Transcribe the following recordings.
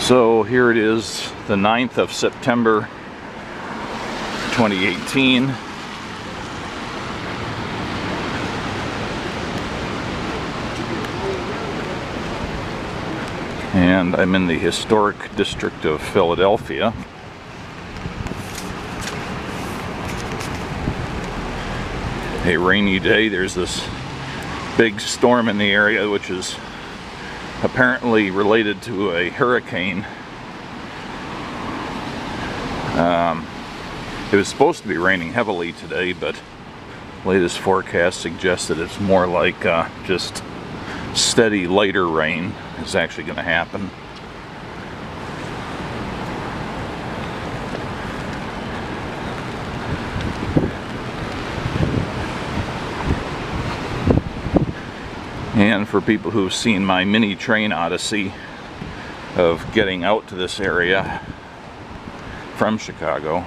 So here it is, the 9th of September 2018. And I'm in the historic district of Philadelphia. A rainy day. There's this big storm in the area, which is apparently related to a hurricane. It was supposed to be raining heavily today, but latest forecast suggests that it's more like just steady, lighter rain is actually going to happen. And for people who've seen my mini train odyssey of getting out to this area from Chicago,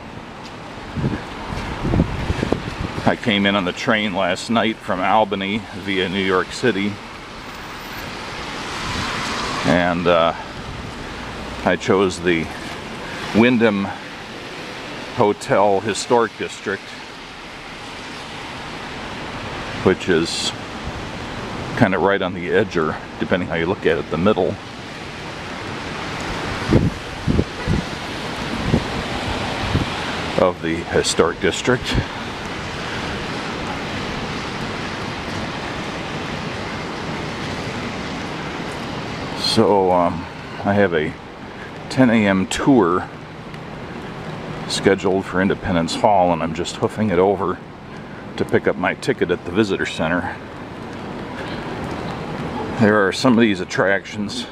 I came in on the train last night from Albany via New York City, and I chose the Wyndham Hotel Historic District, which is kind of right on the edge, or depending how you look at it, the middle. Of the historic district. So I have a 10 a.m. tour scheduled for Independence Hall, and I'm just hoofing it over to pick up my ticket at the visitor center. There are some of these attractions,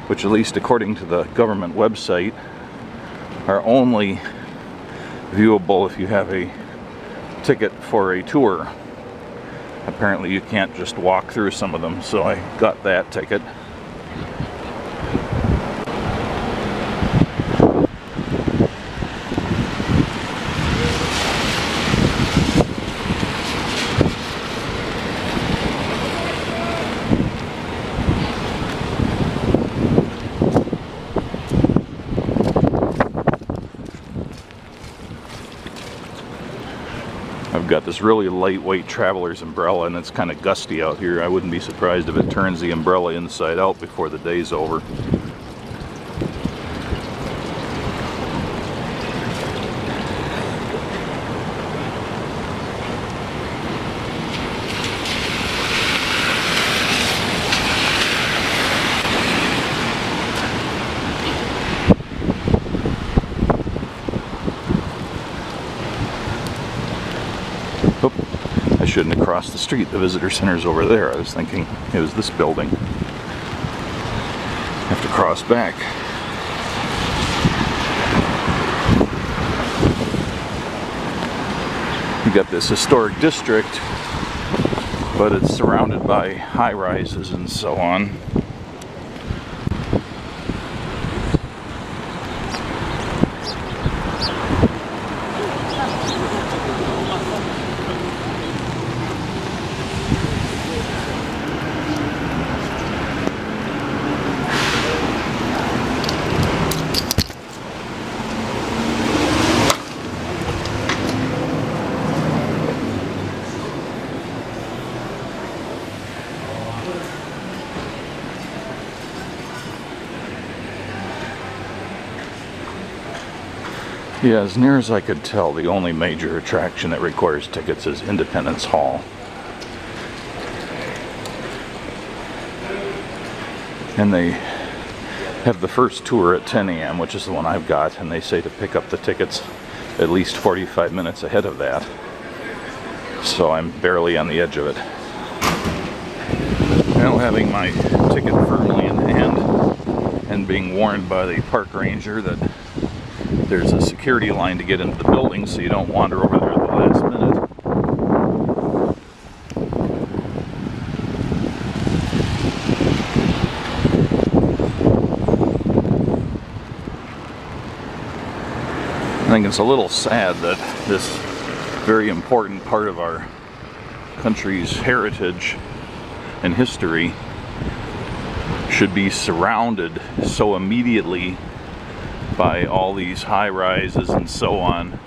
which at least according to the government website, are only viewable if you have a ticket for a tour. Apparently you can't just walk through some of them, so I got that ticket. I've got this really lightweight traveler's umbrella, and it's kind of gusty out here. I wouldn't be surprised if it turns the umbrella inside out before the day's over. I shouldn't have crossed the street. The visitor center's over there. I was thinking it was this building. Have to cross back. You got this historic district, but it's surrounded by high-rises and so on. Yeah, as near as I could tell, the only major attraction that requires tickets is Independence Hall. And they have the first tour at 10 a.m., which is the one I've got, and they say to pick up the tickets at least 45 minutes ahead of that. So I'm barely on the edge of it. Now, having my ticket firmly in hand and being warned by the park ranger that there's a security line to get into the building, so you don't wander over there at the last minute. I think it's a little sad that this very important part of our country's heritage and history should be surrounded so immediately by all these high rises and so on.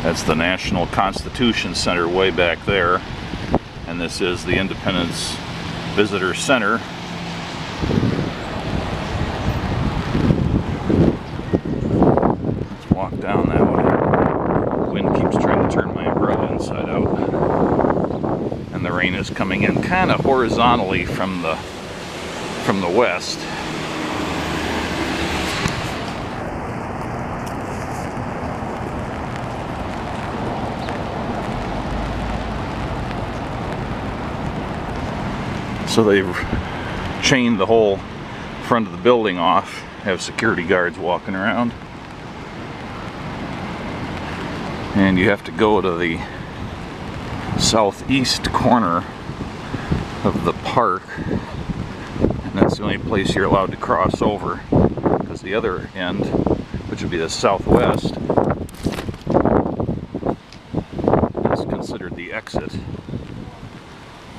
That's the National Constitution Center way back there, and this is the Independence Visitor Center. Let's walk down that way. The wind keeps trying to turn my umbrella inside out, and the rain is coming in kind of horizontally from the west. So they've chained the whole front of the building off, have security guards walking around. And you have to go to the southeast corner of the park, and that's the only place you're allowed to cross over, because the other end, which would be the southwest, is considered the exit.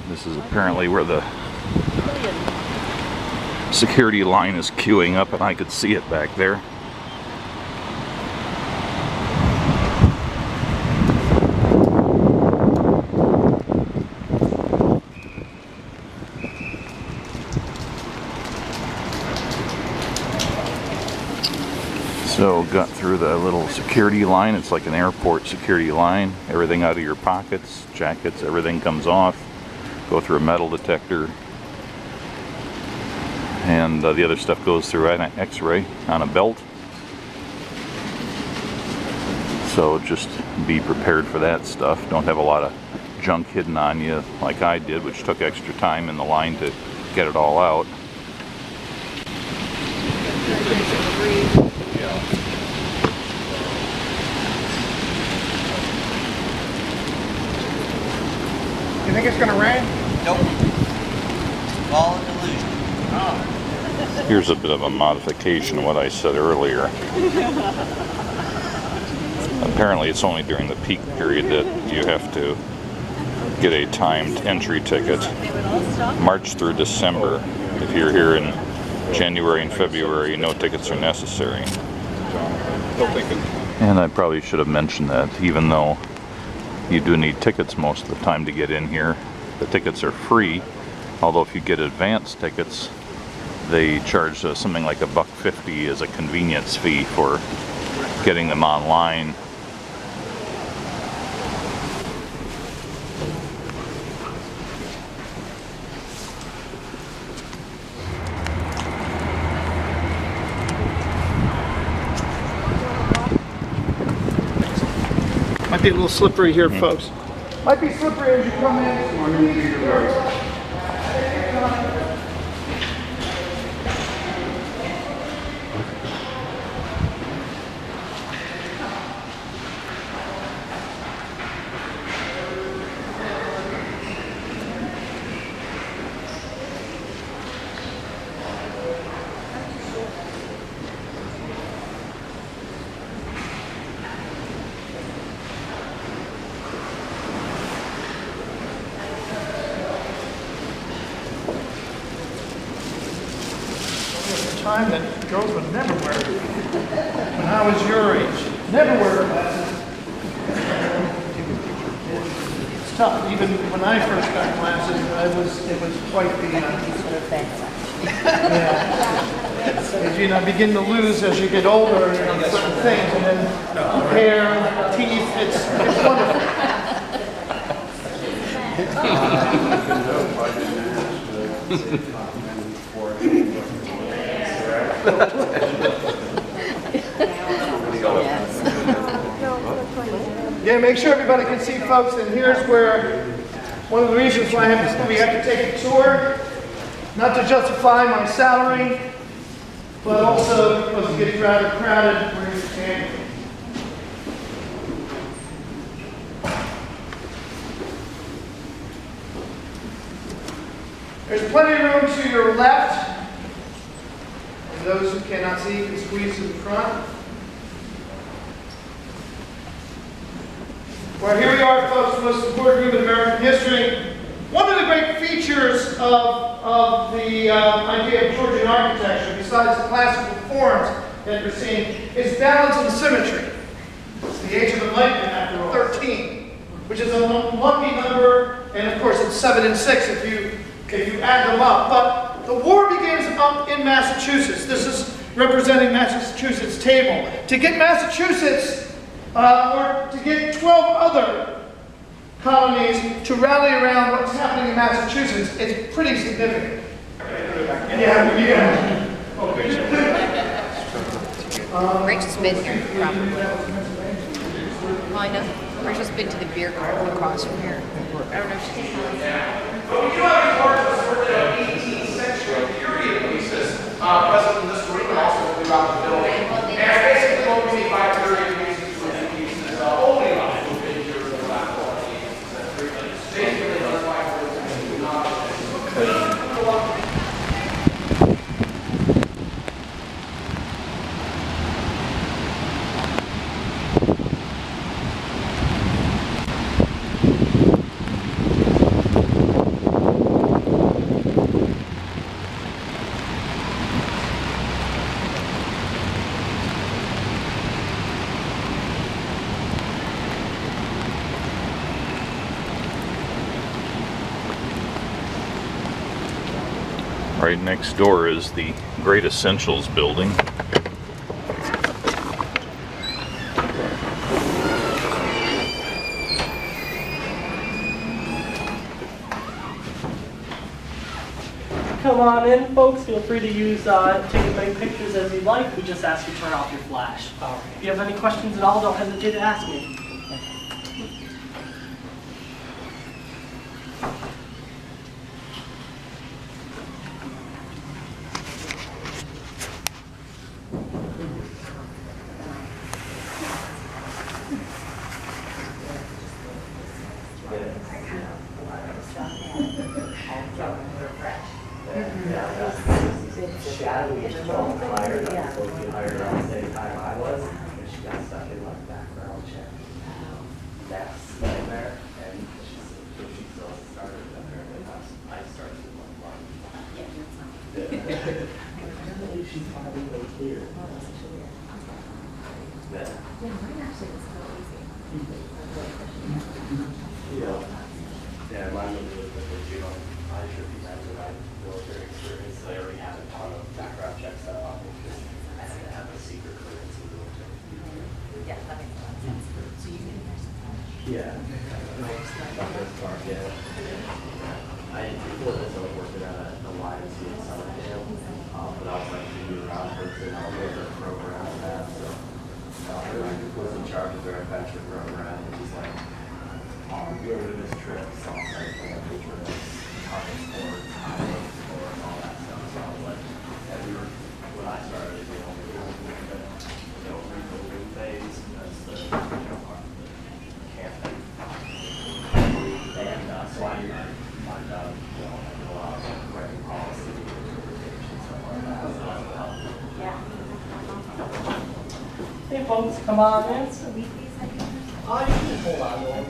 This is apparently where the security line is queuing up, and I could see it back there. So got through the little security line. It's like an airport security line. Everything out of your pockets, jackets, everything comes off. Go through a metal detector, and the other stuff goes through an x-ray on a belt. So just be prepared for that stuff. Don't have a lot of junk hidden on you like I did, which took extra time in the line to get it all out. You think it's going to rain? Nope. All an illusion. Oh. Here's a bit of a modification of what I said earlier. Apparently it's only during the peak period that you have to get a timed entry ticket. March through December. If you're here in January and February, no tickets are necessary. And I probably should have mentioned that, even though you do need tickets most of the time to get in here. The tickets are free, although if you get advance tickets, they charge something like $1.50 as a convenience fee for getting them online. Might be a little slippery here, folks. Might be slippery as you come in. Time that girls would never wear when I was your age. Never wear glasses. It's tough. Even when I first got glasses, it was quite the yeah. You know, begin to lose as you get older, you know, certain things, and then hair, teeth. It's wonderful. Yeah, make sure everybody can see, folks, and here's where one of the reasons why we have to take a tour, not to justify my salary, but also because it gets rather crowded where you're standing. There's plenty of room to your left. And those who cannot see can squeeze to the front. Well, here we are, folks, the most important room in American history. One of the great features of the idea of Georgian architecture, besides the classical forms that you're seeing, is balance and symmetry. It's the Age of Enlightenment, after all. 13, which is a lucky number, and of course it's 7 and 6 if you add them up. But the war begins up in Massachusetts. This is representing Massachusetts' table. To get Massachusetts, or to get 12 other colonies to rally around what's happening in Massachusetts is pretty significant. Yeah. Rachel's been here, probably. Kind of. Rachel's been to the beer garden across from here. I don't know if she's But we do have reports of sort of 18th century period pieces present in this room and also throughout the building. And basically what we mean by period pieces were pieces only about 50 years of the last 18th century. Basically, those like Right next door is the Great Essentials building. Come on in, folks. Feel free to use take as many pictures as you'd like. We just ask you to turn off your flash. If you have any questions at all, don't hesitate to ask me. Yeah, mine was really quickly too. I should be nice with my military experience. So I already have a ton of background checks set up because I had to have a secret clearance in the military. Yeah, that makes a lot of sense. So you can Yeah. Yeah. Before this, I was working at a YMC in Summerdale, but I was like a year-round person. I was over a program and that, so I was in charge of their adventure program, and he's like, go to this trip, soft-side camping trips, target sports, highway sports, all that stuff. So I was like, and when I started, we were rebuilding phase as the part of the camping. And so I find out, a lot of writing policy, interpretation, stuff like that. Hey, folks, come on in. Oh, you can hold on to them.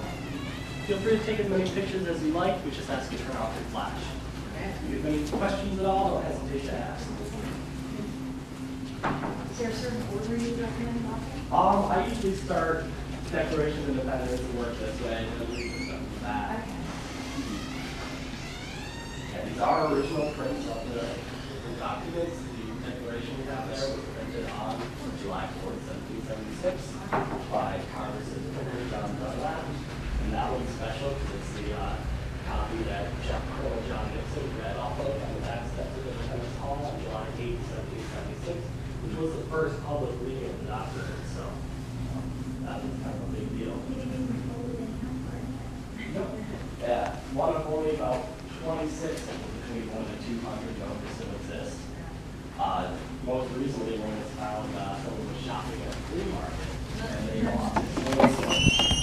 Feel free to take as many pictures as you like. We just ask you to turn off your flash. If you have any questions at all, don't hesitate to ask. Is there a certain order you recommend walking? I usually start Declaration of Independence and work this way, and then leave the stuff for that. Okay. Yeah, these are original prints of the documents. The declaration we have there was printed on July 4th, 1776 by Congress Senator John Dunlap. And that one's special because it's the copy that Colonel John Nixon read off of on the back steps of Independence Hall on July 8, 1776, which was the first public reading of the document. So that was kind of a big deal. Yeah, one of only about 26 between 1 and 200 known to still exist. Most recently, one was found, someone was shopping at a flea market, and they lost this.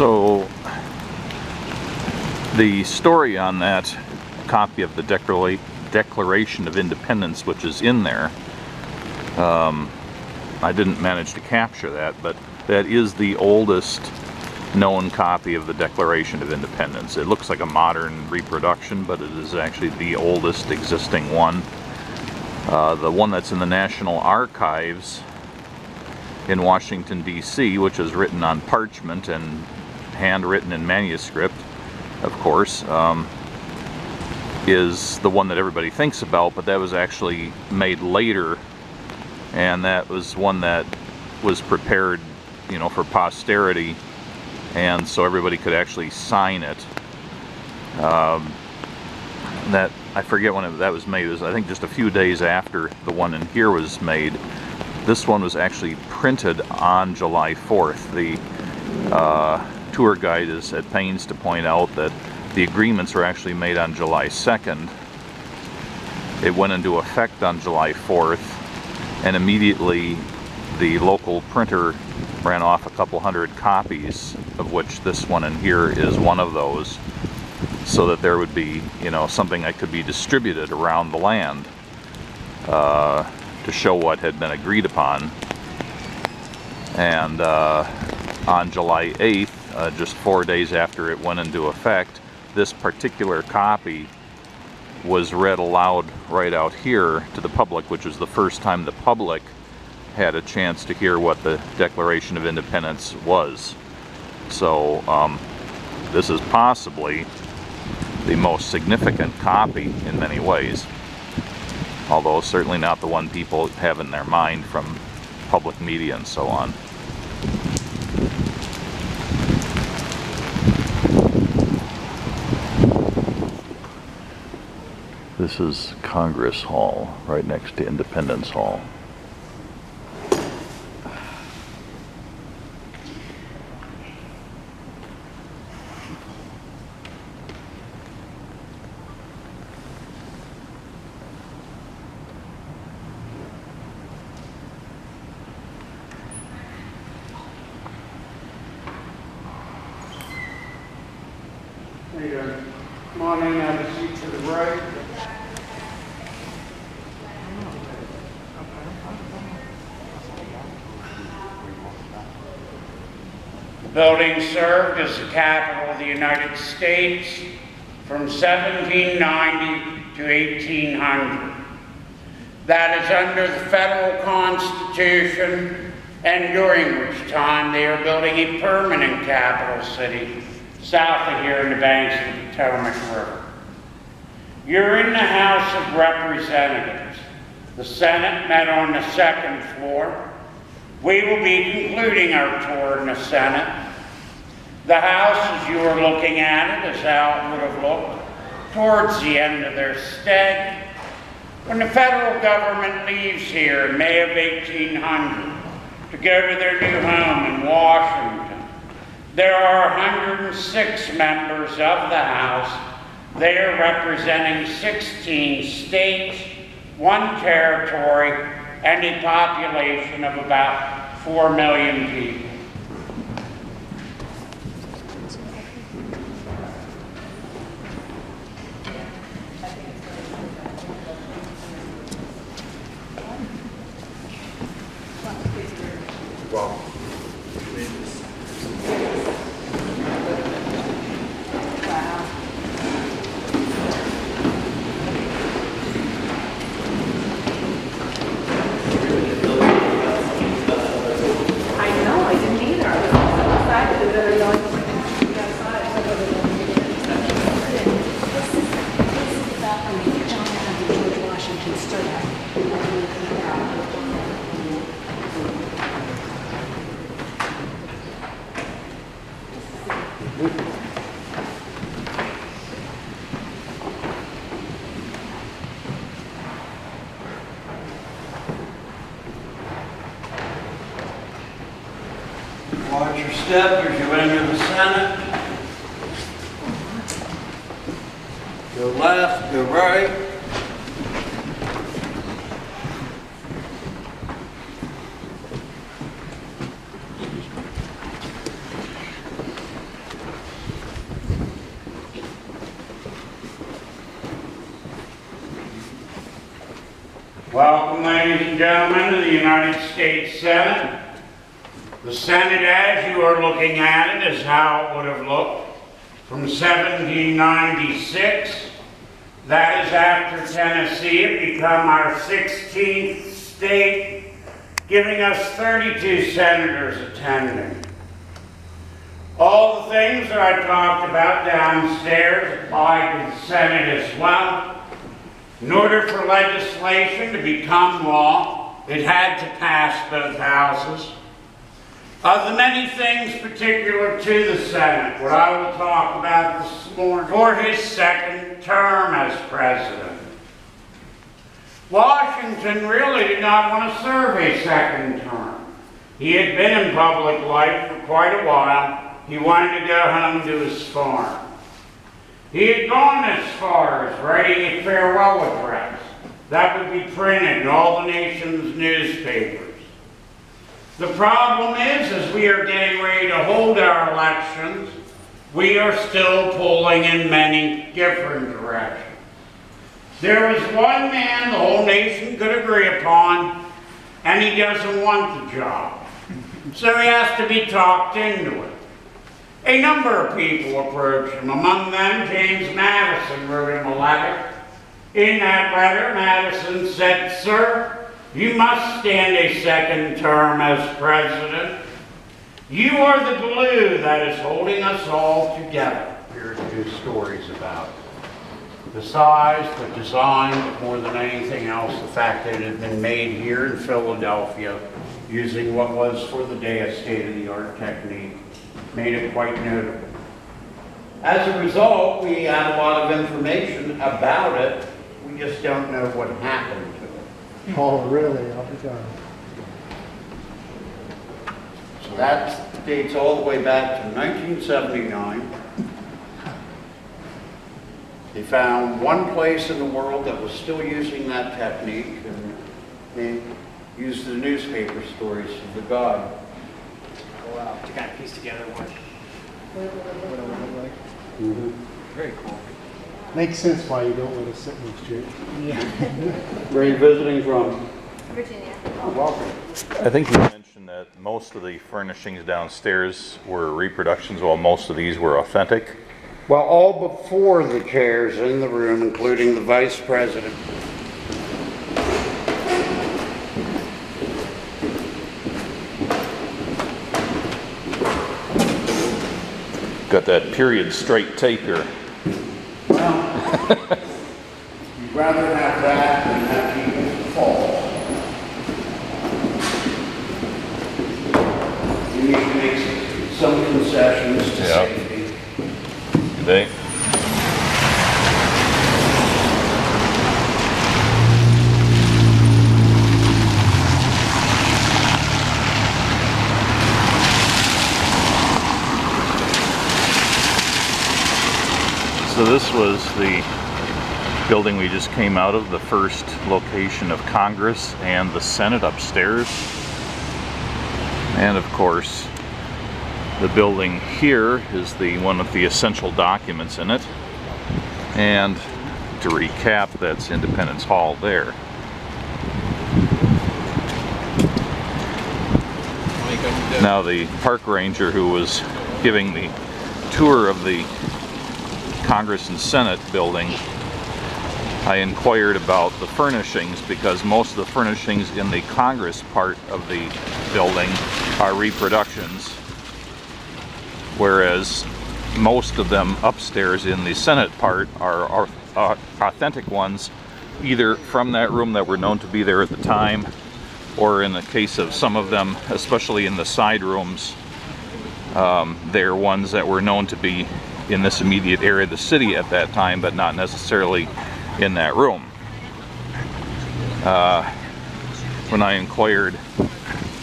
So the story on that copy of the Declaration of Independence, which is in there, I didn't manage to capture that, but that is the oldest known copy of the Declaration of Independence. It looks like a modern reproduction, but it is actually the oldest existing one. The one that's in the National Archives in Washington, D.C., which is written on parchment and handwritten in manuscript, of course, is the one that everybody thinks about, but that was actually made later, and that was one that was prepared, you know, for posterity, and so everybody could actually sign it. That, I forget when that was made. It was, I think, just a few days after the one in here was made. This one was actually printed on July 4th. The tour guide is at pains to point out that the agreements were actually made on July 2nd. It went into effect on July 4th, and immediately the local printer ran off a couple hundred copies, of which this one in here is one of those, so that there would be, you know, something that could be distributed around the land to show what had been agreed upon. And on July 8th, just 4 days after it went into effect, this particular copy was read aloud right out here to the public, which was the first time the public had a chance to hear what the Declaration of Independence was. So this is possibly the most significant copy in many ways, although certainly not the one people have in their mind from public media and so on. This is Congress Hall, right next to Independence Hall. There you go. Come on in, have a seat to the right. The building served as the capital of the United States from 1790 to 1800. That is under the federal Constitution, and during which time they are building a permanent capital city south of here in the banks of the Potomac River. You're in the House of Representatives. The Senate met on the second floor. We will be concluding our tour in the Senate. The House, as you are looking at it, is how it would have looked towards the end of their stay. When the federal government leaves here in May of 1800 to go to their new home in Washington, there are 106 members of the House. They are representing 16 states, 1 territory, and a population of about 4 million people. Watch your step as you enter the Senate. Go left, go right. Welcome, ladies and gentlemen, to the United States Senate. The Senate, as you are looking at it, is how it would have looked from 1796. That is after Tennessee had become our 16th state, giving us 32 senators attending. All the things that I talked about downstairs apply to the Senate as well. In order for legislation to become law, it had to pass both houses. Of the many things particular to the Senate, what I will talk about this morning, for his second term as president. Washington really did not want to serve a second term. He had been in public life for quite a while. He wanted to go home to his farm. He had gone as far as writing a farewell address that would be printed in all the nation's newspapers. The problem is, as we are getting ready to hold our elections, we are still pulling in many different directions. There was one man the whole nation could agree upon, and he doesn't want the job. So he has to be talked into it. A number of people approached him. Among them, James Madison wrote him a letter. In that letter, Madison said, "Sir, you must stand a second term as president. You are the glue that is holding us all together." Here are two stories about it. The size, the design, but more than anything else, the fact that it had been made here in Philadelphia using what was for the day a state-of-the-art technique made it quite notable. As a result, we have a lot of information about it. We just don't know what happened to it. Oh, really? I'll be darned. So that dates all the way back to 1979. They found one place in the world that was still using that technique, and they used the newspaper stories of the god. Wow. To kind of piece together what it would look like. Very cool. Makes sense why you don't want to sit next to it. Where are you visiting from? Virginia. Oh, welcome. I think you mentioned that most of the furnishings downstairs were reproductions, while most of these were authentic. Well, all but four of the chairs in the room, including the vice president. Got that period straight tape here. Well, you'd rather have that than have people fall. You need to make some concessions to safety. Do they? So this was the building we just came out of, the first location of Congress and the Senate upstairs. And of course, the building here is the one with the essential documents in it. And to recap, that's Independence Hall there. Now the park ranger who was giving the tour of the Congress and Senate building, I inquired about the furnishings because most of the furnishings in the Congress part of the building are reproductions, whereas most of them upstairs in the Senate part are authentic ones, either from that room that were known to be there at the time, or in the case of some of them, especially in the side rooms, they're ones that were known to be in this immediate area of the city at that time, but not necessarily in that room. When I inquired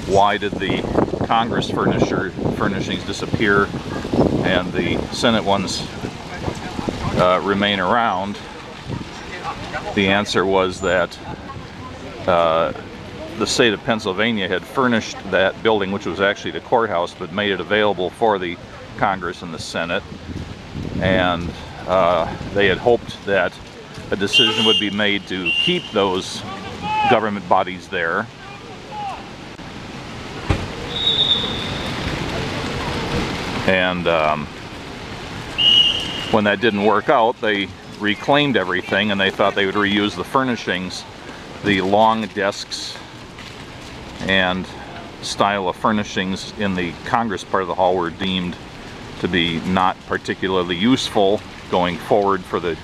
why did the Congress furnishings disappear and the Senate ones remain around, the answer was that the state of Pennsylvania had furnished that building, which was actually the courthouse, but made it available for the Congress and the Senate, and they had hoped that a decision would be made to keep those government bodies there. And when that didn't work out, they reclaimed everything, and they thought they would reuse the furnishings. The long desks and style of furnishings in the Congress part of the hall were deemed to be not particularly useful going forward for the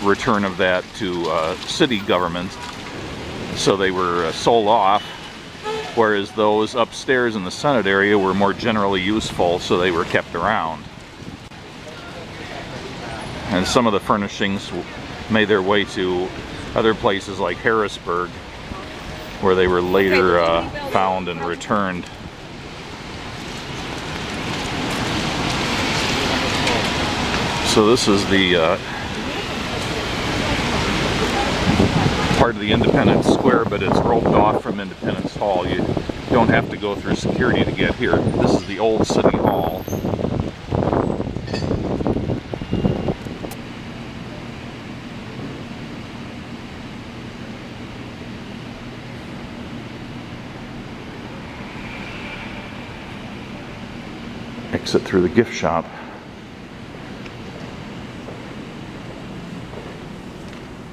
return of that to city government. So they were sold off, whereas those upstairs in the Senate area were more generally useful, so they were kept around. And some of the furnishings made their way to other places like Harrisburg, where they were later found and returned. So this is the part of the Independence Square, but it's roped off from Independence Hall. You don't have to go through security to get here. This is the old City Hall. Exit through the gift shop.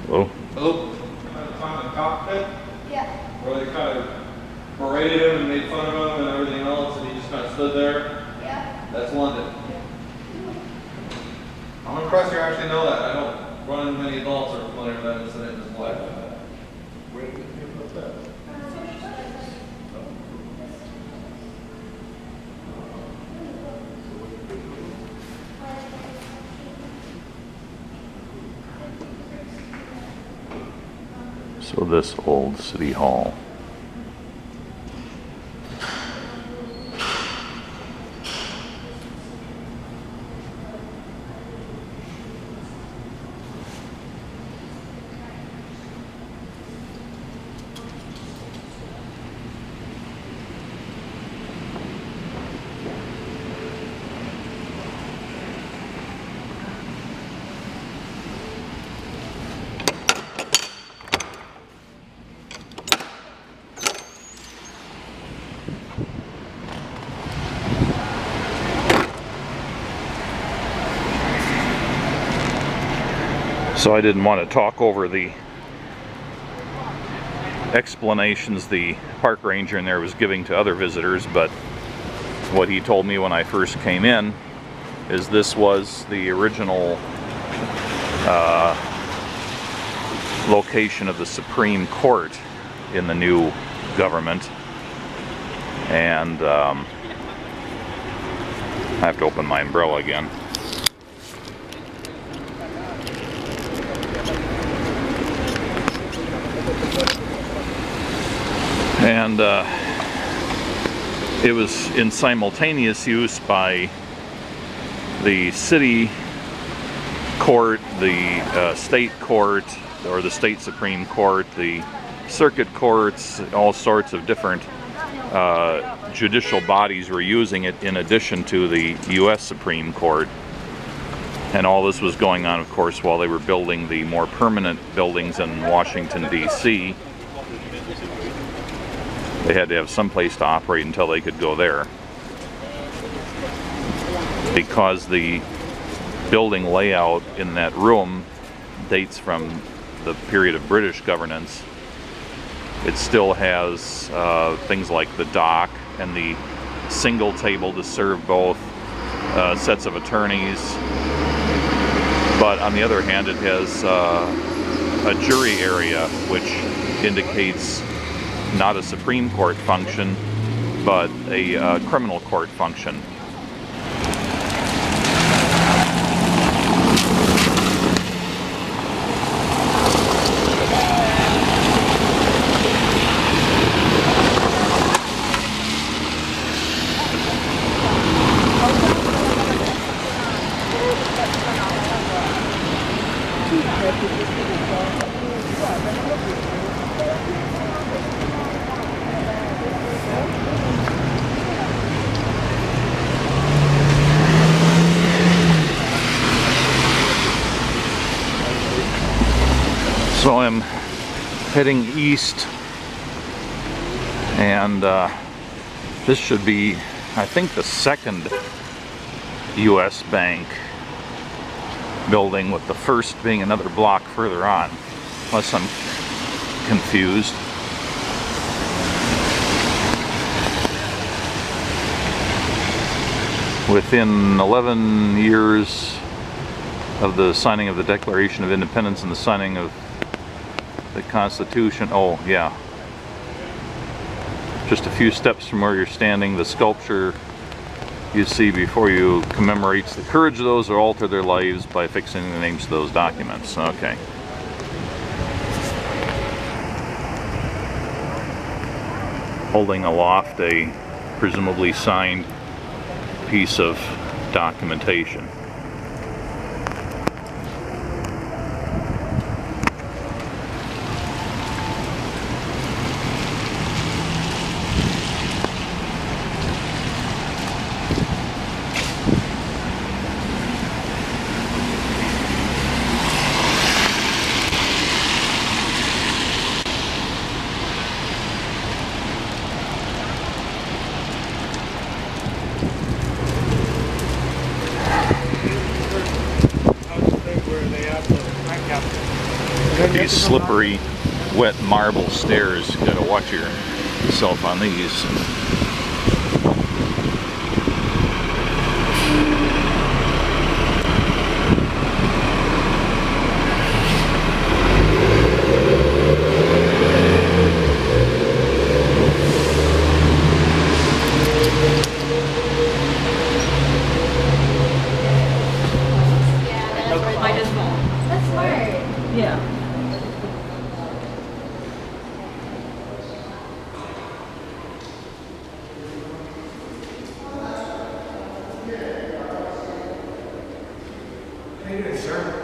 Hello? Hello? Find the cockpit? Yeah. Where they kind of berated him and made fun of him and everything else, and he just kind of stood there? Yeah. That's London. I'm impressed you actually know that. I don't run into many adults who are familiar with that incident in his life. Where did you hear about that? So this old City Hall. So I didn't want to talk over the explanations the park ranger in there was giving to other visitors, but what he told me when I first came in is this was the original location of the Supreme Court in the new government. And I have to open my umbrella again. And it was in simultaneous use by the city court, the state court, or the state Supreme Court, the circuit courts, all sorts of different judicial bodies were using it in addition to the U.S. Supreme Court. And all this was going on, of course, while they were building the more permanent buildings in Washington, D.C. They had to have some place to operate until they could go there. Because the building layout in that room dates from the period of British governance, it still has things like the dock and the single table to serve both sets of attorneys. But on the other hand, it has a jury area, which indicates not a Supreme Court function, but a criminal court function. heading east, and this should be, I think, the second U.S. Bank building, with the first being another block further on, unless I'm confused. Within 11 years of the signing of the Declaration of Independence and the signing of the Constitution, oh yeah, just a few steps from where you're standing, the sculpture you see before you commemorates the courage of those who altered their lives by fixing the names of those documents. Okay. Holding aloft a presumably signed piece of documentation. These slippery, wet marble stairs, you gotta watch yourself on these. That's smart. Yeah. How you doing, sir?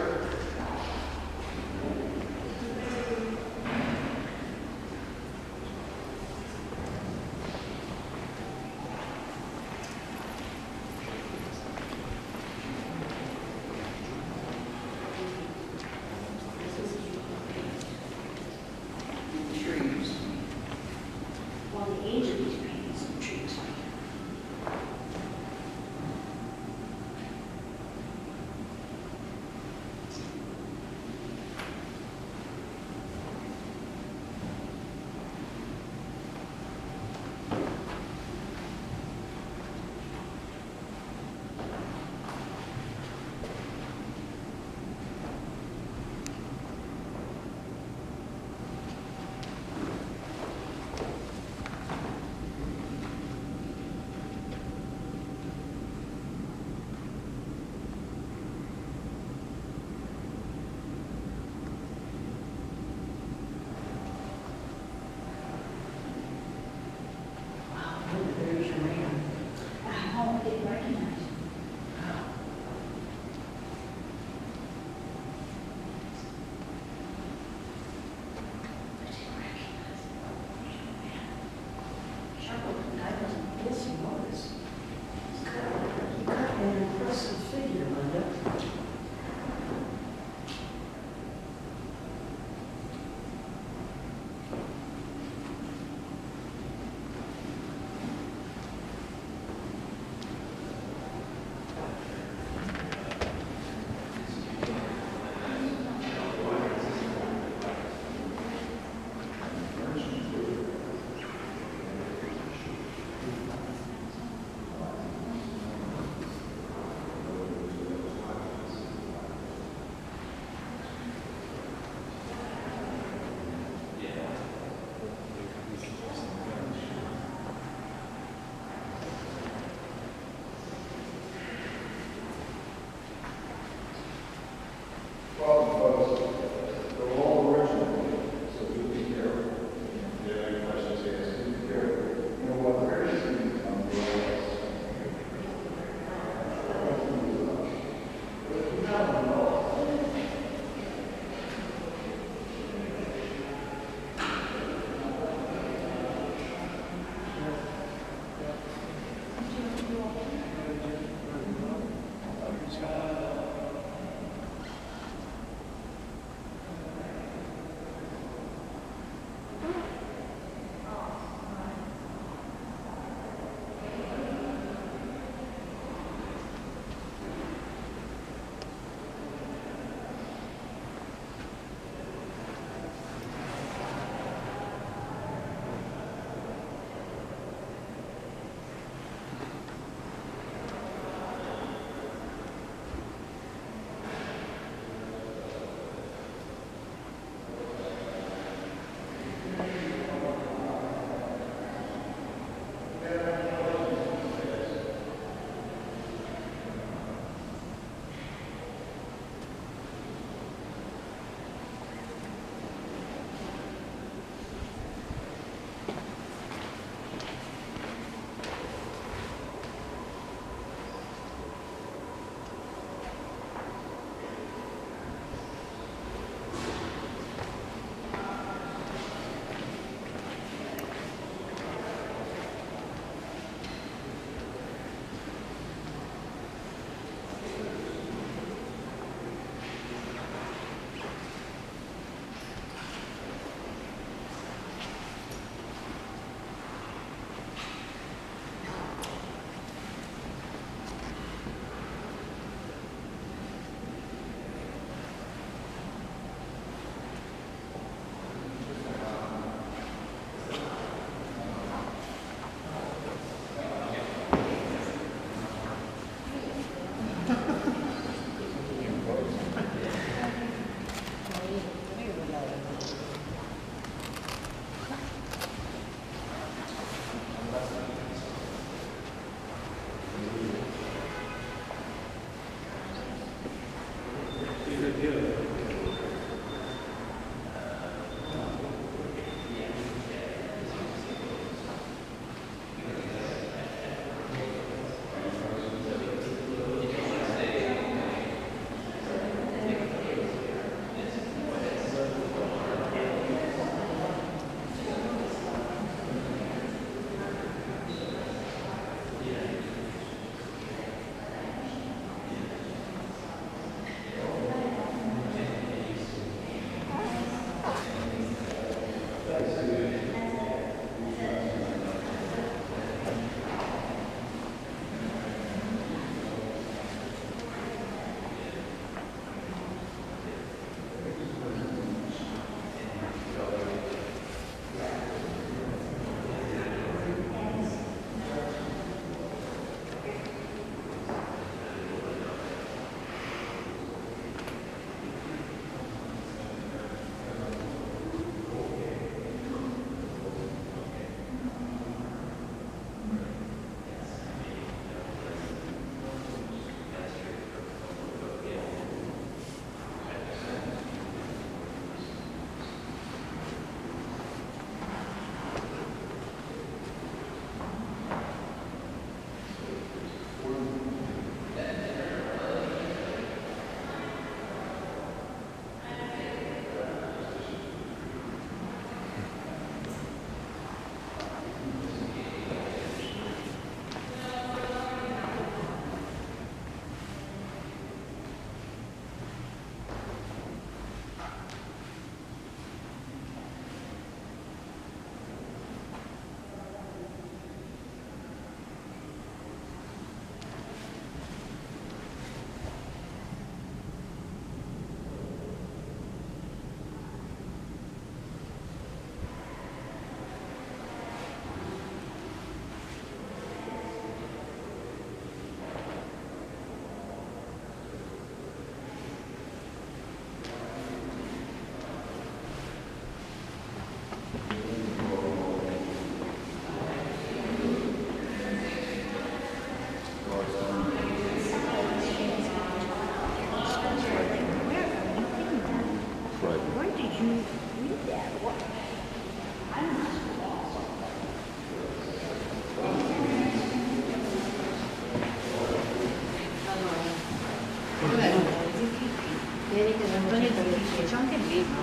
c'ho anche il libro.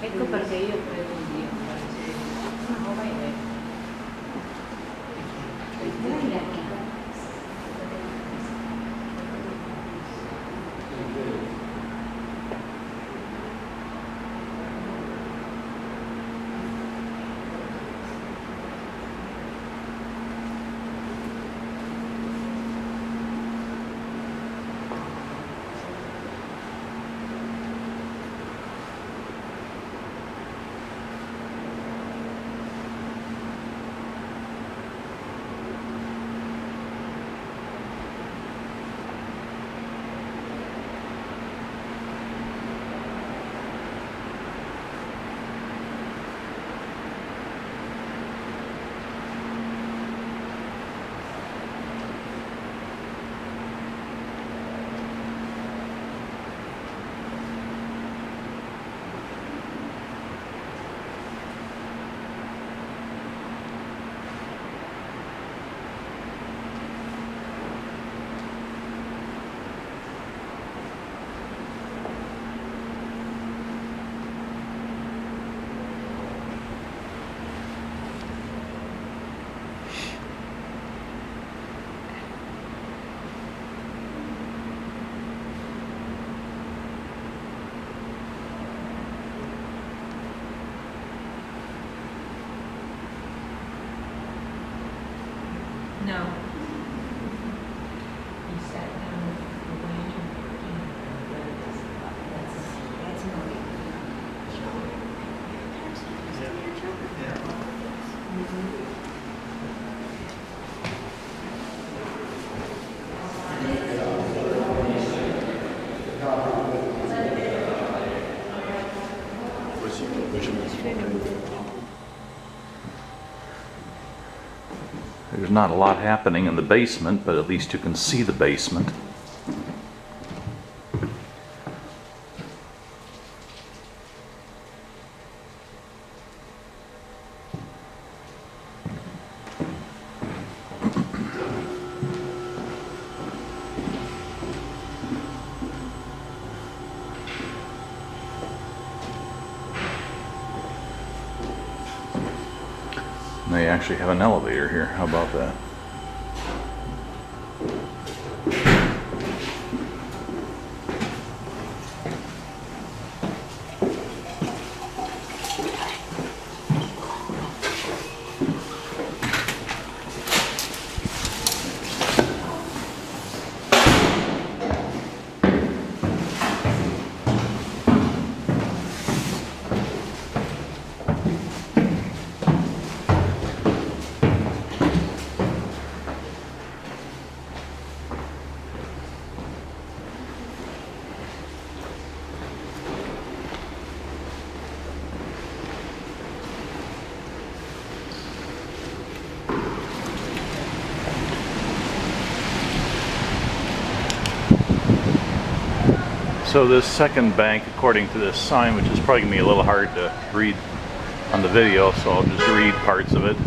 Ecco perché io credo in Dio. No, vai bene. No. He sat down away and that's Marie. There's not a lot happening in the basement, but at least you can see the basement. They actually have an elevator here. How about that? So this second bank, according to this sign, which is probably going to be a little hard to read on the video, so I'll just read parts of it.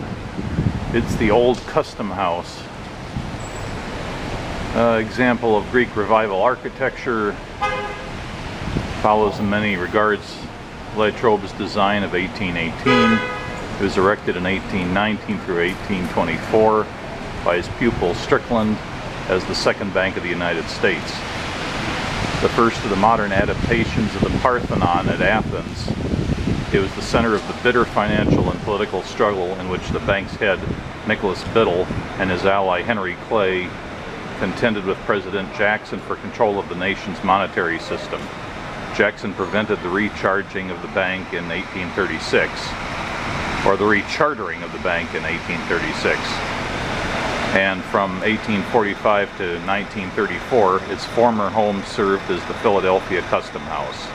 It's the old custom house. Example of Greek Revival architecture. Follows in many regards Latrobe's design of 1818. It was erected in 1819 through 1824 by his pupil Strickland as the second bank of the United States. The first of the modern adaptations of the Parthenon at Athens. It was the center of the bitter financial and political struggle in which the bank's head, Nicholas Biddle, and his ally Henry Clay contended with President Jackson for control of the nation's monetary system. Jackson prevented the recharging of the bank in 1836, or the rechartering of the bank in 1836. And from 1845 to 1934, its former home served as the Philadelphia Custom House.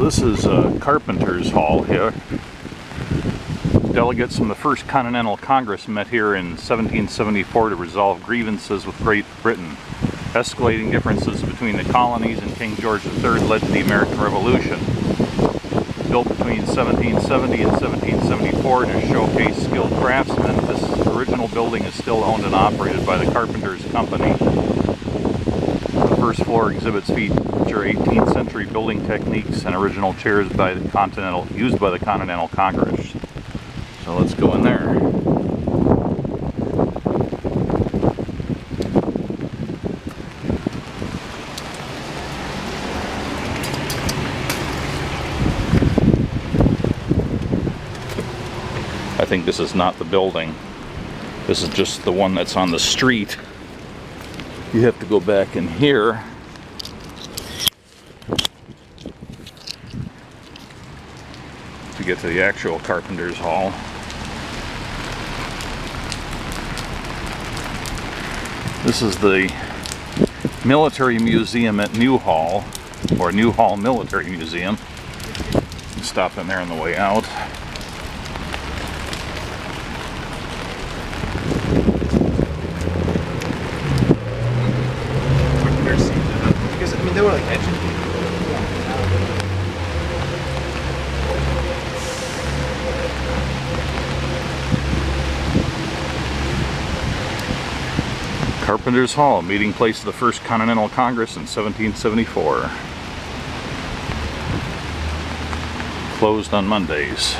So this is Carpenter's Hall here. Delegates from the First Continental Congress met here in 1774 to resolve grievances with Great Britain. Escalating differences between the colonies and King George III led to the American Revolution. Built between 1770 and 1774 to showcase skilled craftsmen, this original building is still owned and operated by the Carpenters Company. The first floor exhibits feature 18th century building techniques and original chairs by the used by the Continental Congress. So let's go in there. I think this is not the building. This is just the one that's on the street. You have to go back in here. To get to the actual Carpenter's Hall. This is the Military Museum at Newhall, or Newhall Military Museum. Stop in there on the way out. Because, I mean, they were like educated. Carpenter's Hall, meeting place of the First Continental Congress in 1774. Closed on Mondays.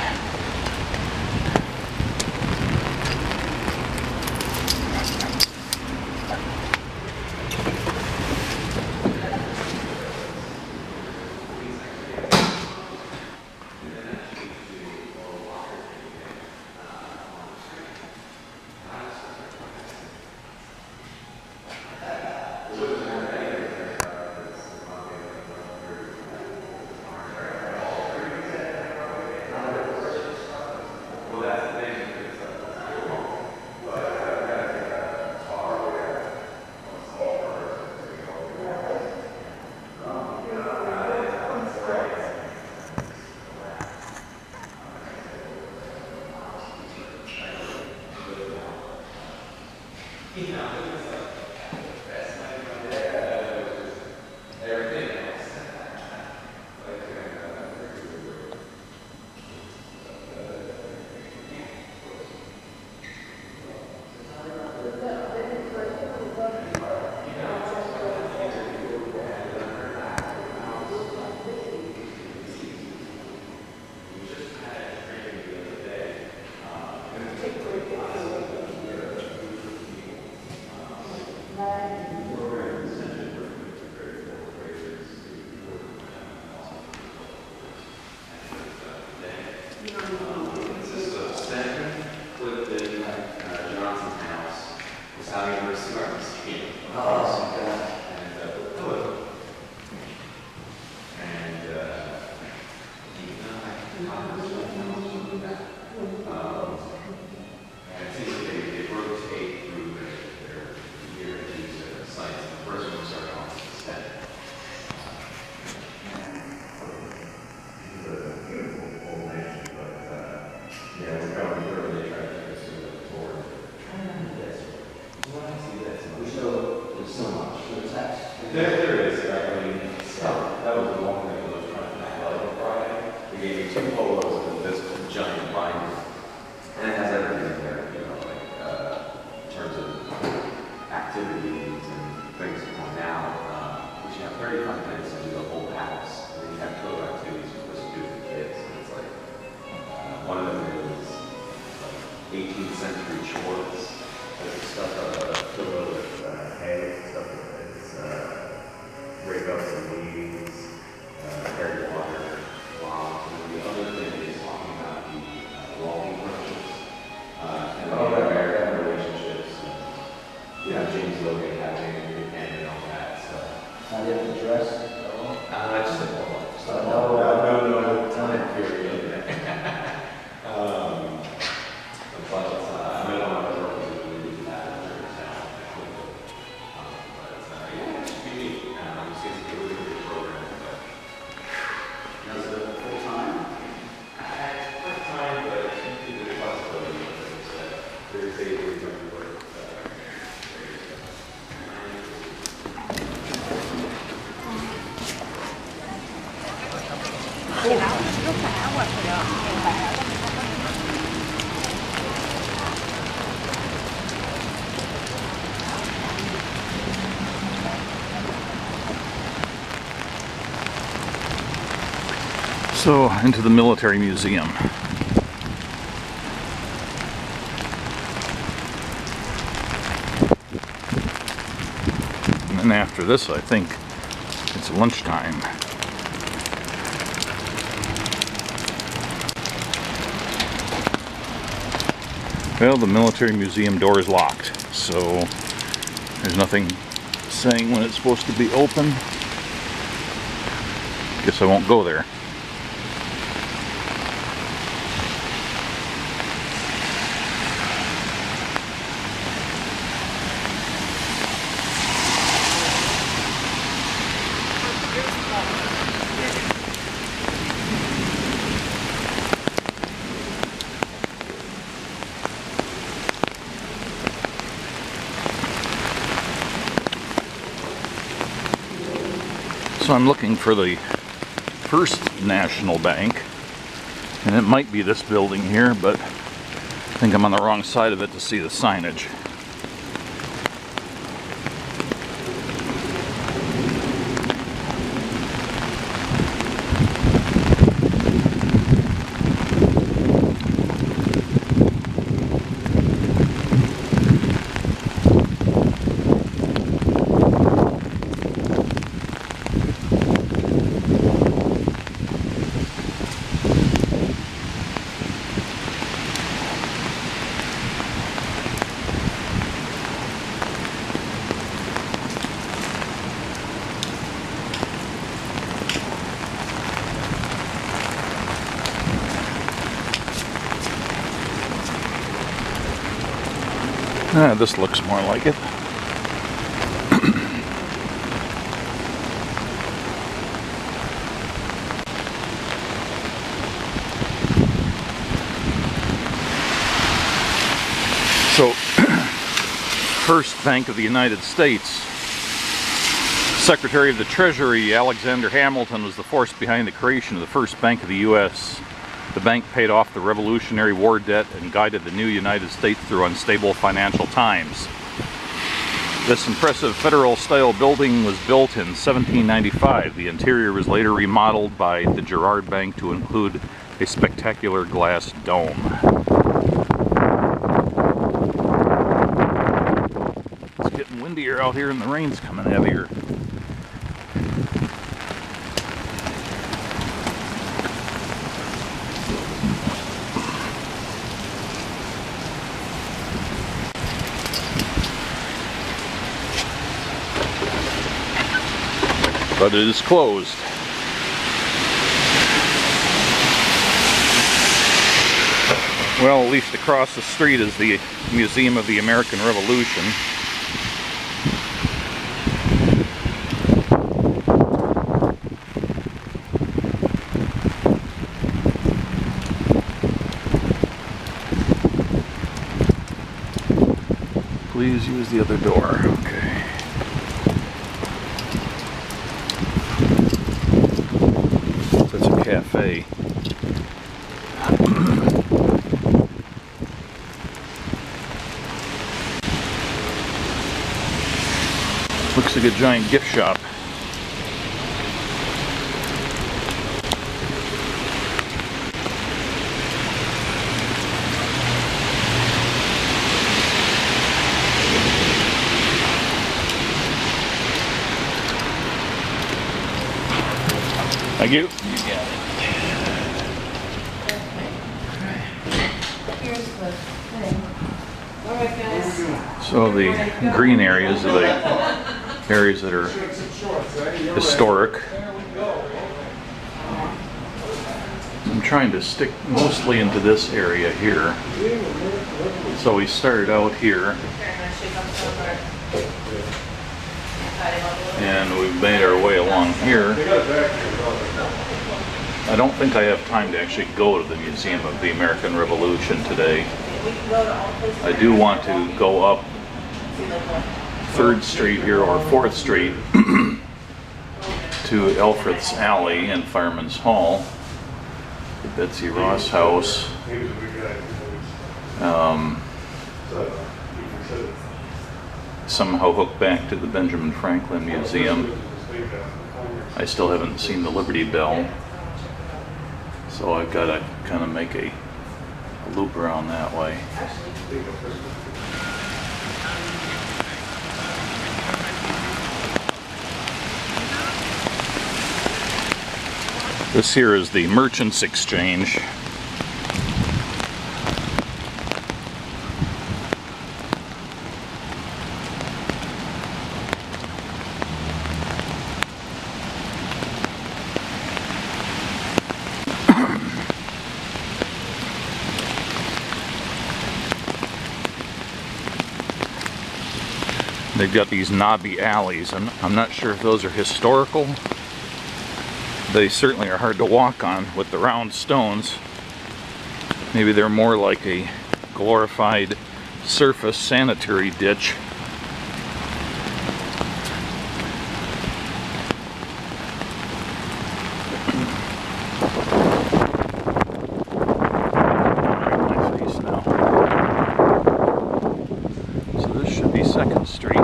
There is. I mean, that was the one thing that was trying to make on Friday. They gave me 2 polos and this giant binder. And it has everything in there, you know, like in terms of activities and things going out. We should have 35 minutes to do the whole house. And then you have total activities for student kids. And it's like, one of them is like 18th century chores. There's stuff filled with hay, stuff that is break up some leaves, carry water, logs, and the other thing is talking about the logging brushes and the American relationships. Yeah, James Logan having a good hand and all that. So, Not yet addressed? just a polo. No time period. But I don't have to work with really that now. But yeah, it should be neat. I'm just going to do a really good program. But So, into the military museum. And then after this, I think it's lunchtime. Well, the military museum door is locked, so there's nothing saying when it's supposed to be open. Guess I won't go there. So I'm looking for the First National Bank, and it might be this building here, but I think I'm on the wrong side of it to see the signage. This looks more like it. So, First Bank of the United States. Secretary of the Treasury Alexander Hamilton was the force behind the creation of the First Bank of the U.S. The bank paid off the Revolutionary War debt and guided the new United States through unstable financial times. This impressive federal-style building was built in 1795. The interior was later remodeled by the Girard Bank to include a spectacular glass dome. It's getting windier out here and the rain's coming heavier. But it is closed. Well, at least across the street is the Museum of the American Revolution. Please use the other door. Okay. Cafe. Looks like a giant gift shop. Thank you. So the green areas are the areas that are historic. I'm trying to stick mostly into this area here. So we started out here and we've made our way along here. I don't think I have time to actually go to the Museum of the American Revolution today. I do want to go up 3rd Street here, or 4th Street, to Elfreth's Alley and Fireman's Hall, the Betsy Ross house. Somehow hooked back to the Benjamin Franklin Museum. I still haven't seen the Liberty Bell. So I've got to kind of make a loop around that way. This here is the Merchants Exchange. They've got these knobby alleys, and I'm not sure if those are historical. They certainly are hard to walk on with the round stones. Maybe they're more like a glorified surface sanitary ditch. My face now. So this should be 2nd Street.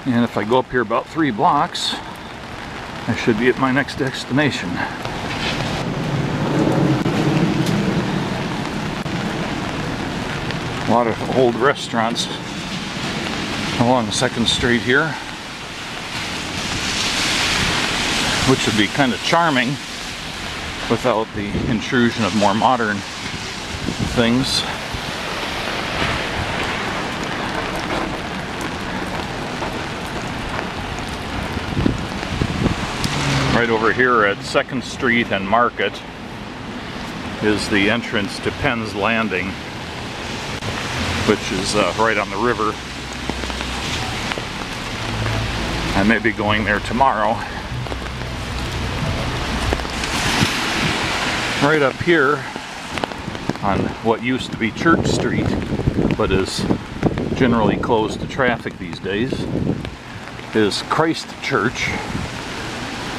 And if I go up here about 3 blocks, I should be at my next destination. A lot of old restaurants along 2nd Street here, which would be kind of charming without the intrusion of more modern things. Right over here at 2nd Street and Market is the entrance to Penn's Landing, which is right on the river. I may be going there tomorrow. Right up here on what used to be Church Street, but is generally closed to traffic these days, is Christ Church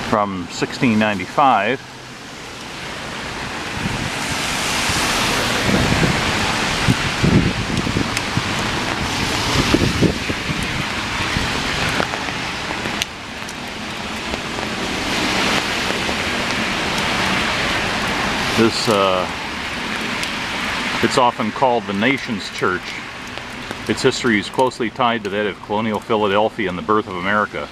from 1695. It's often called the Nation's Church. Its history is closely tied to that of colonial Philadelphia and the birth of America.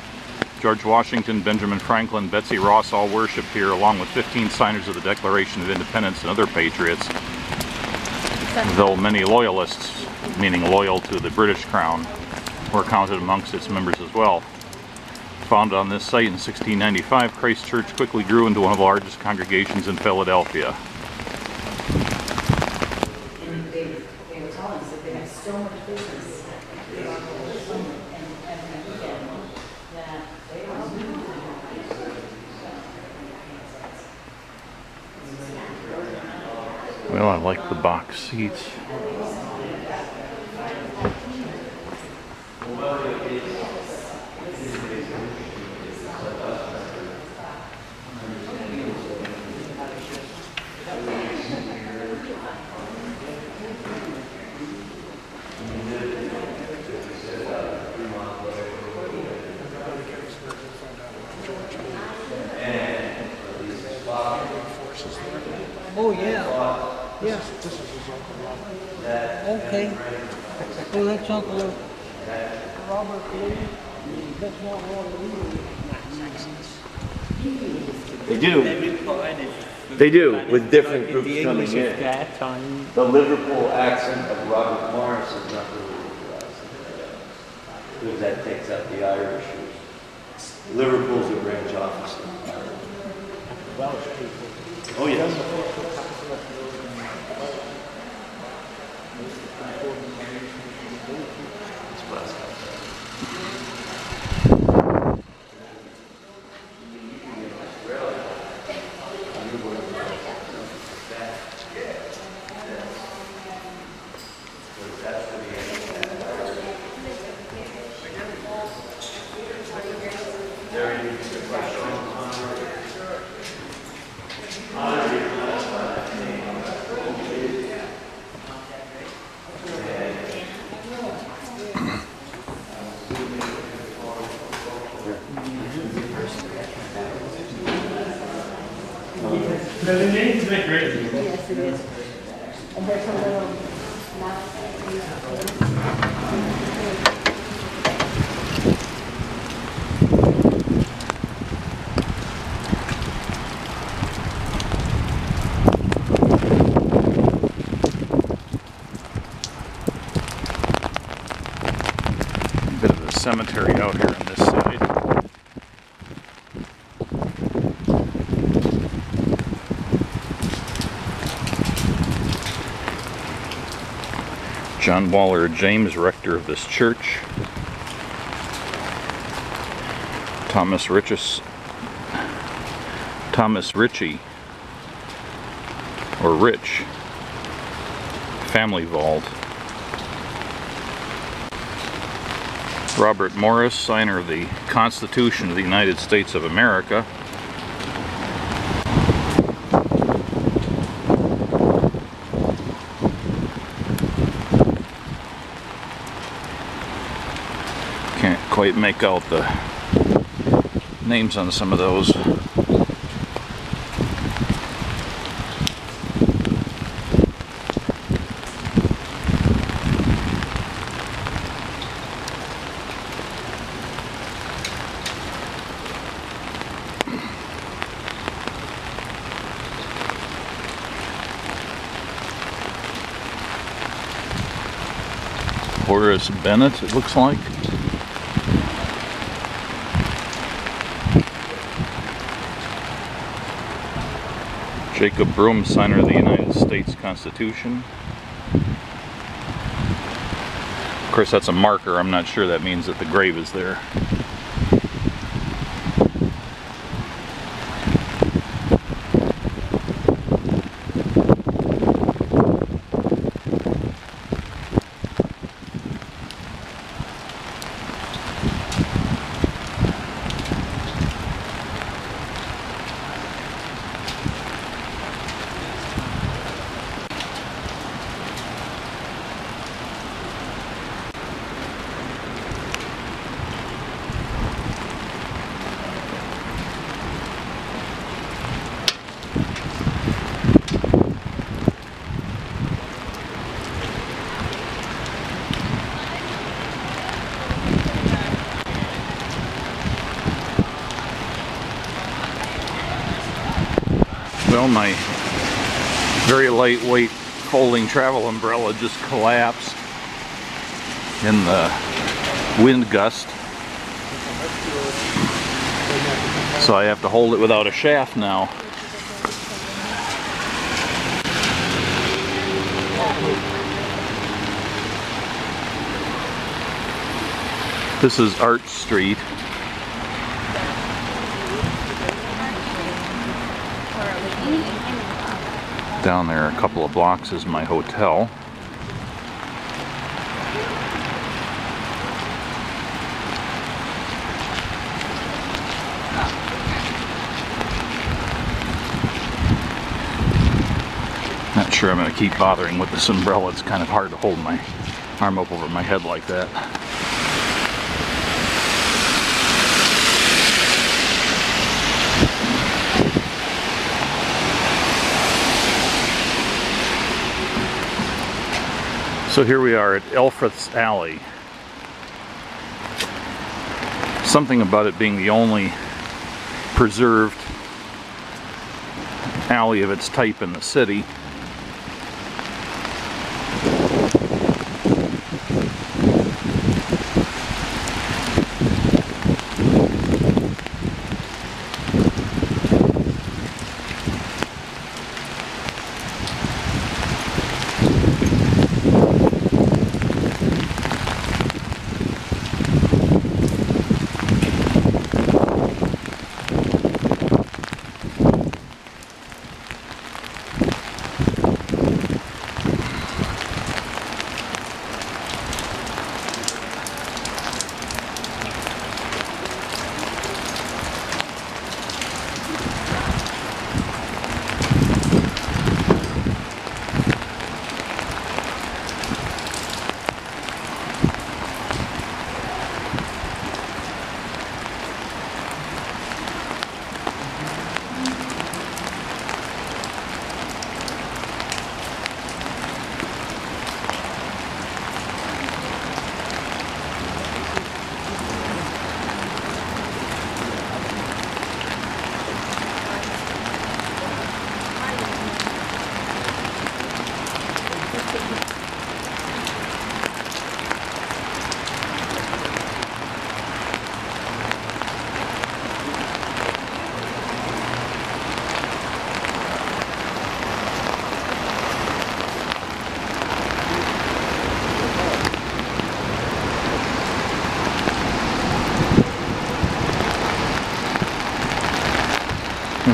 George Washington, Benjamin Franklin, Betsy Ross all worshipped here, along with 15 signers of the Declaration of Independence and other patriots, though many loyalists, meaning loyal to the British Crown, were counted amongst its members as well. Founded on this site in 1695, Christ Church quickly grew into one of the largest congregations in Philadelphia. And they were telling us that they have so much business. That they don't Well, I like the box seats. Oh, yeah. Yeah. Okay. Oh, that's Uncle Robert Lee. That's not Robert Lee. They do. They do, with different groups coming in. The Liverpool accent of Robert Morris is not the Liverpool accent. Because that takes up the Irish. Liverpool's a branch office. Oh, yes. Yes, it is. And there's a little mouse. Bit of a cemetery out here on this side. John Waller James, rector of this church. Thomas Ritchie, or Rich, family vault. Robert Morris, signer of the Constitution of the United States of America. Can't quite make out the names on some of those. Horace Bennett, it looks like. Jacob Broom, signer of the United States Constitution. Of course, that's a marker. I'm not sure that means that the grave is there. Well, my very lightweight folding travel umbrella just collapsed in the wind gust. So I have to hold it without a shaft now. This is Arch Street. Down there a couple of blocks is my hotel. Not sure I'm going to keep bothering with this umbrella. It's kind of hard to hold my arm up over my head like that. So here we are at Elfreth's Alley. Something about it being the only preserved alley of its type in the city.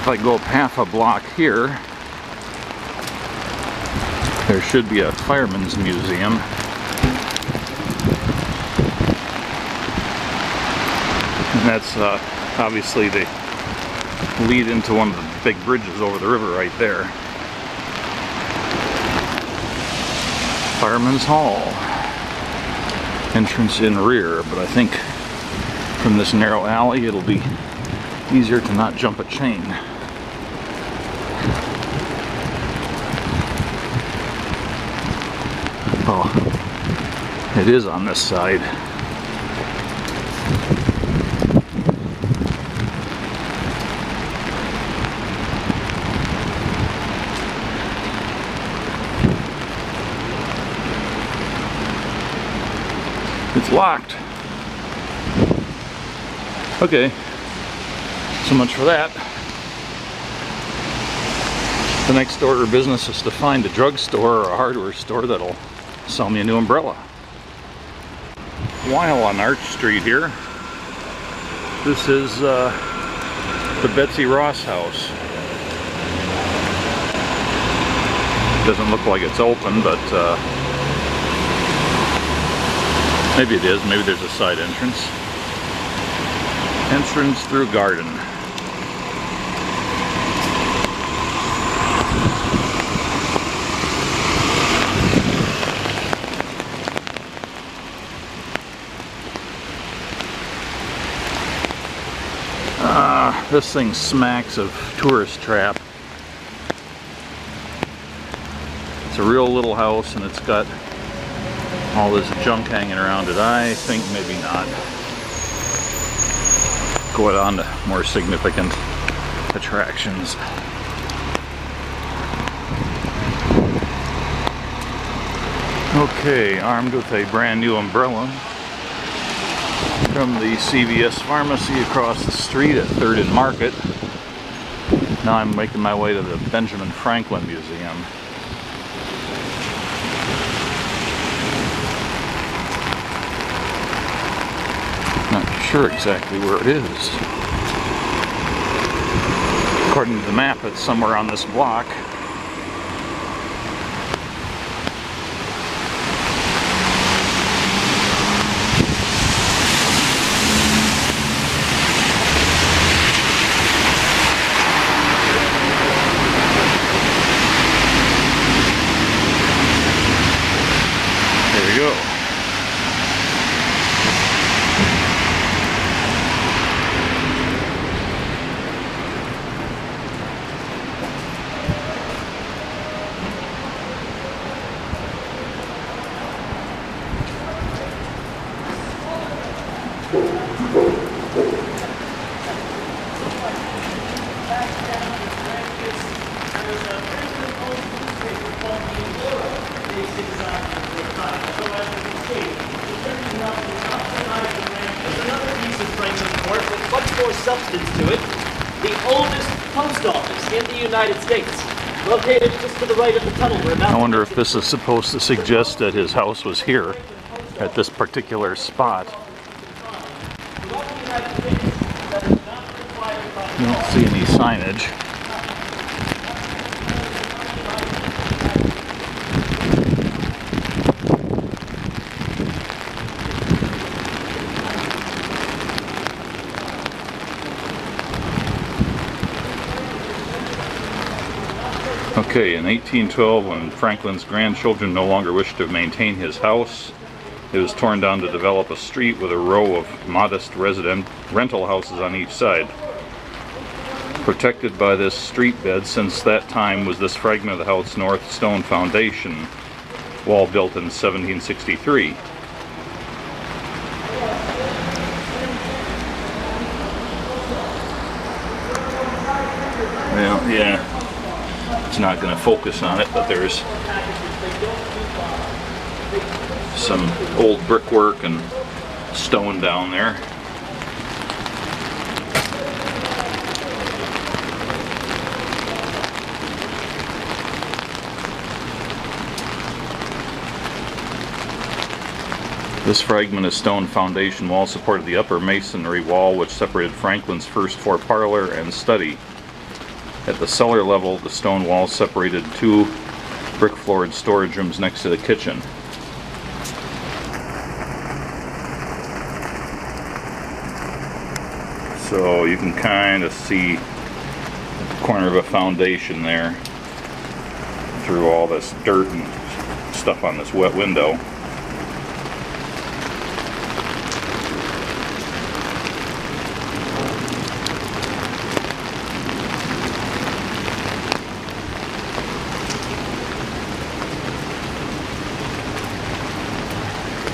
If I go up half a block here, there should be a fireman's museum. And that's obviously the lead into one of the big bridges over the river right there. Fireman's Hall. Entrance in rear, but I think from this narrow alley it'll be easier to not jump a chain. Oh, it is on this side. It's locked. Okay, so much for that. The next order of business is to find a drugstore or a hardware store that'll sell me a new umbrella. While on Arch Street here, this is the Betsy Ross house. Doesn't look like it's open, but maybe it is. Maybe there's a side entrance. Entrance through garden. This thing smacks of tourist trap. It's a real little house and it's got all this junk hanging around it. I think maybe not. Go on to more significant attractions. Okay, armed with a brand new umbrella from the CVS pharmacy across the street at 3rd and Market. Now I'm making my way to the Benjamin Franklin Museum. Not sure exactly where it is. According to the map, it's somewhere on this block. There we go. Substance to it, the oldest post office in the United States, located just to the right of the tunnel. I wonder if this is supposed to suggest that his house was here at this particular spot. You don't see any signage. Okay, in 1812, when Franklin's grandchildren no longer wished to maintain his house, it was torn down to develop a street with a row of modest rental houses on each side. Protected by this street bed since that time was this fragment of the house north stone foundation wall built in 1763. Well, yeah. It's not going to focus on it, but there's some old brickwork and stone down there. This fragment of stone foundation wall supported the upper masonry wall which separated Franklin's first floor parlor and study. At the cellar level, the stone walls separated 2 brick-floored storage rooms next to the kitchen. So you can kind of see the corner of a foundation there through all this dirt and stuff on this wet window.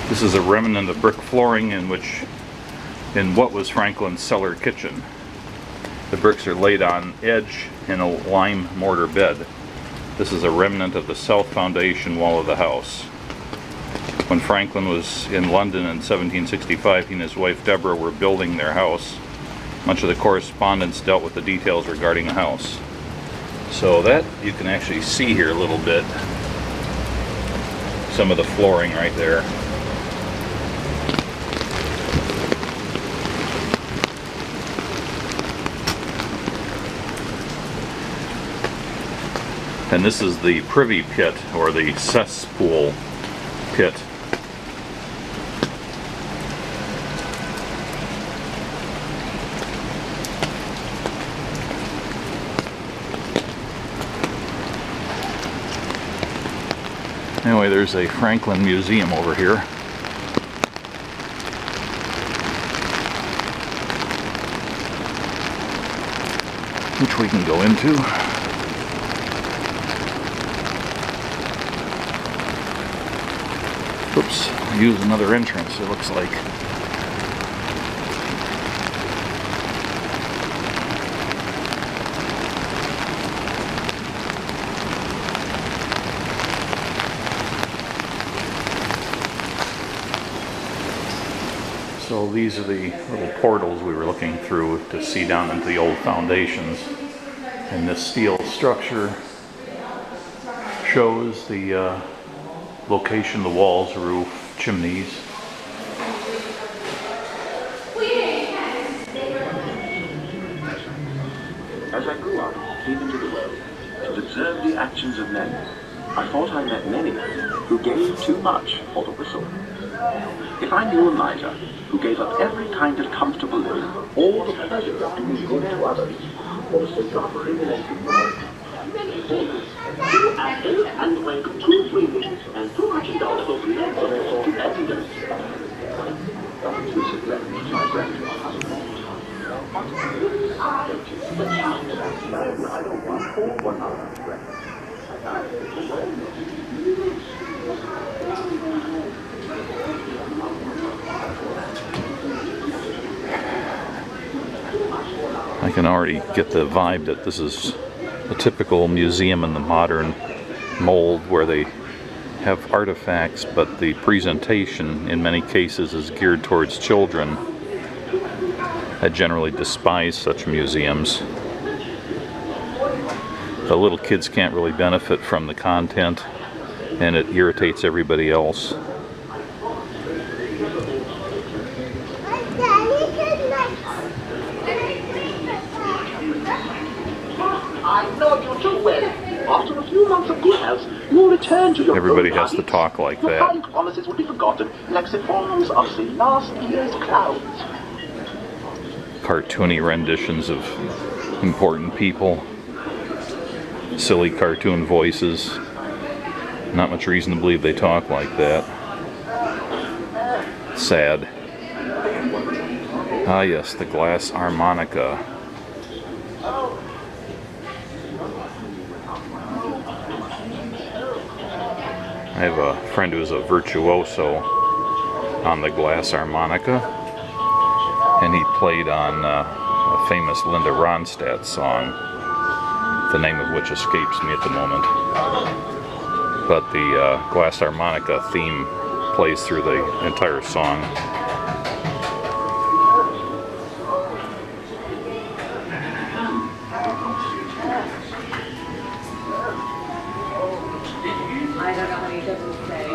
This is a remnant of brick flooring in what was Franklin's cellar kitchen. The bricks are laid on edge in a lime mortar bed. This is a remnant of the south foundation wall of the house. When Franklin was in London in 1765, he and his wife Deborah were building their house. Much of the correspondence dealt with the details regarding the house. So that you can actually see here a little bit. Some of the flooring right there. And this is the privy pit, or the cesspool pit. Anyway, there's a Franklin Museum over here. Which we can go into. Oops, use another entrance, it looks like. So these are the little portals we were looking through to see down into the old foundations. And this steel structure shows the location, the walls, roof, chimneys. As I grew up, came into the world, and observed the actions of men, I thought I met many men who gave too much for the whistle. If I knew a miser who gave up every kind of comfortable living, all the pleasure of doing good to others, for the sake of accumulating wealth, too active and went too freely, and too much indulged of love to evidence. My friend. I don't want for 1 hour. I can already get the vibe that this is a typical museum in the modern mold where they have artifacts, but the presentation in many cases is geared towards children. I generally despise such museums. The little kids can't really benefit from the content, and it irritates everybody else. I know you too well. After a few months of good health, you'll return to your Everybody has to talk like your that. kind promises will be forgotten, like the forms of the last year's clouds. Cartoony renditions of important people. Silly cartoon voices. Not much reason to believe they talk like that. Sad. Ah yes, the glass harmonica. I have a friend who's a virtuoso on the glass harmonica, and he played on a famous Linda Ronstadt song, the name of which escapes me at the moment. But the glass harmonica theme plays through the entire song. I don't know how many doesn't say.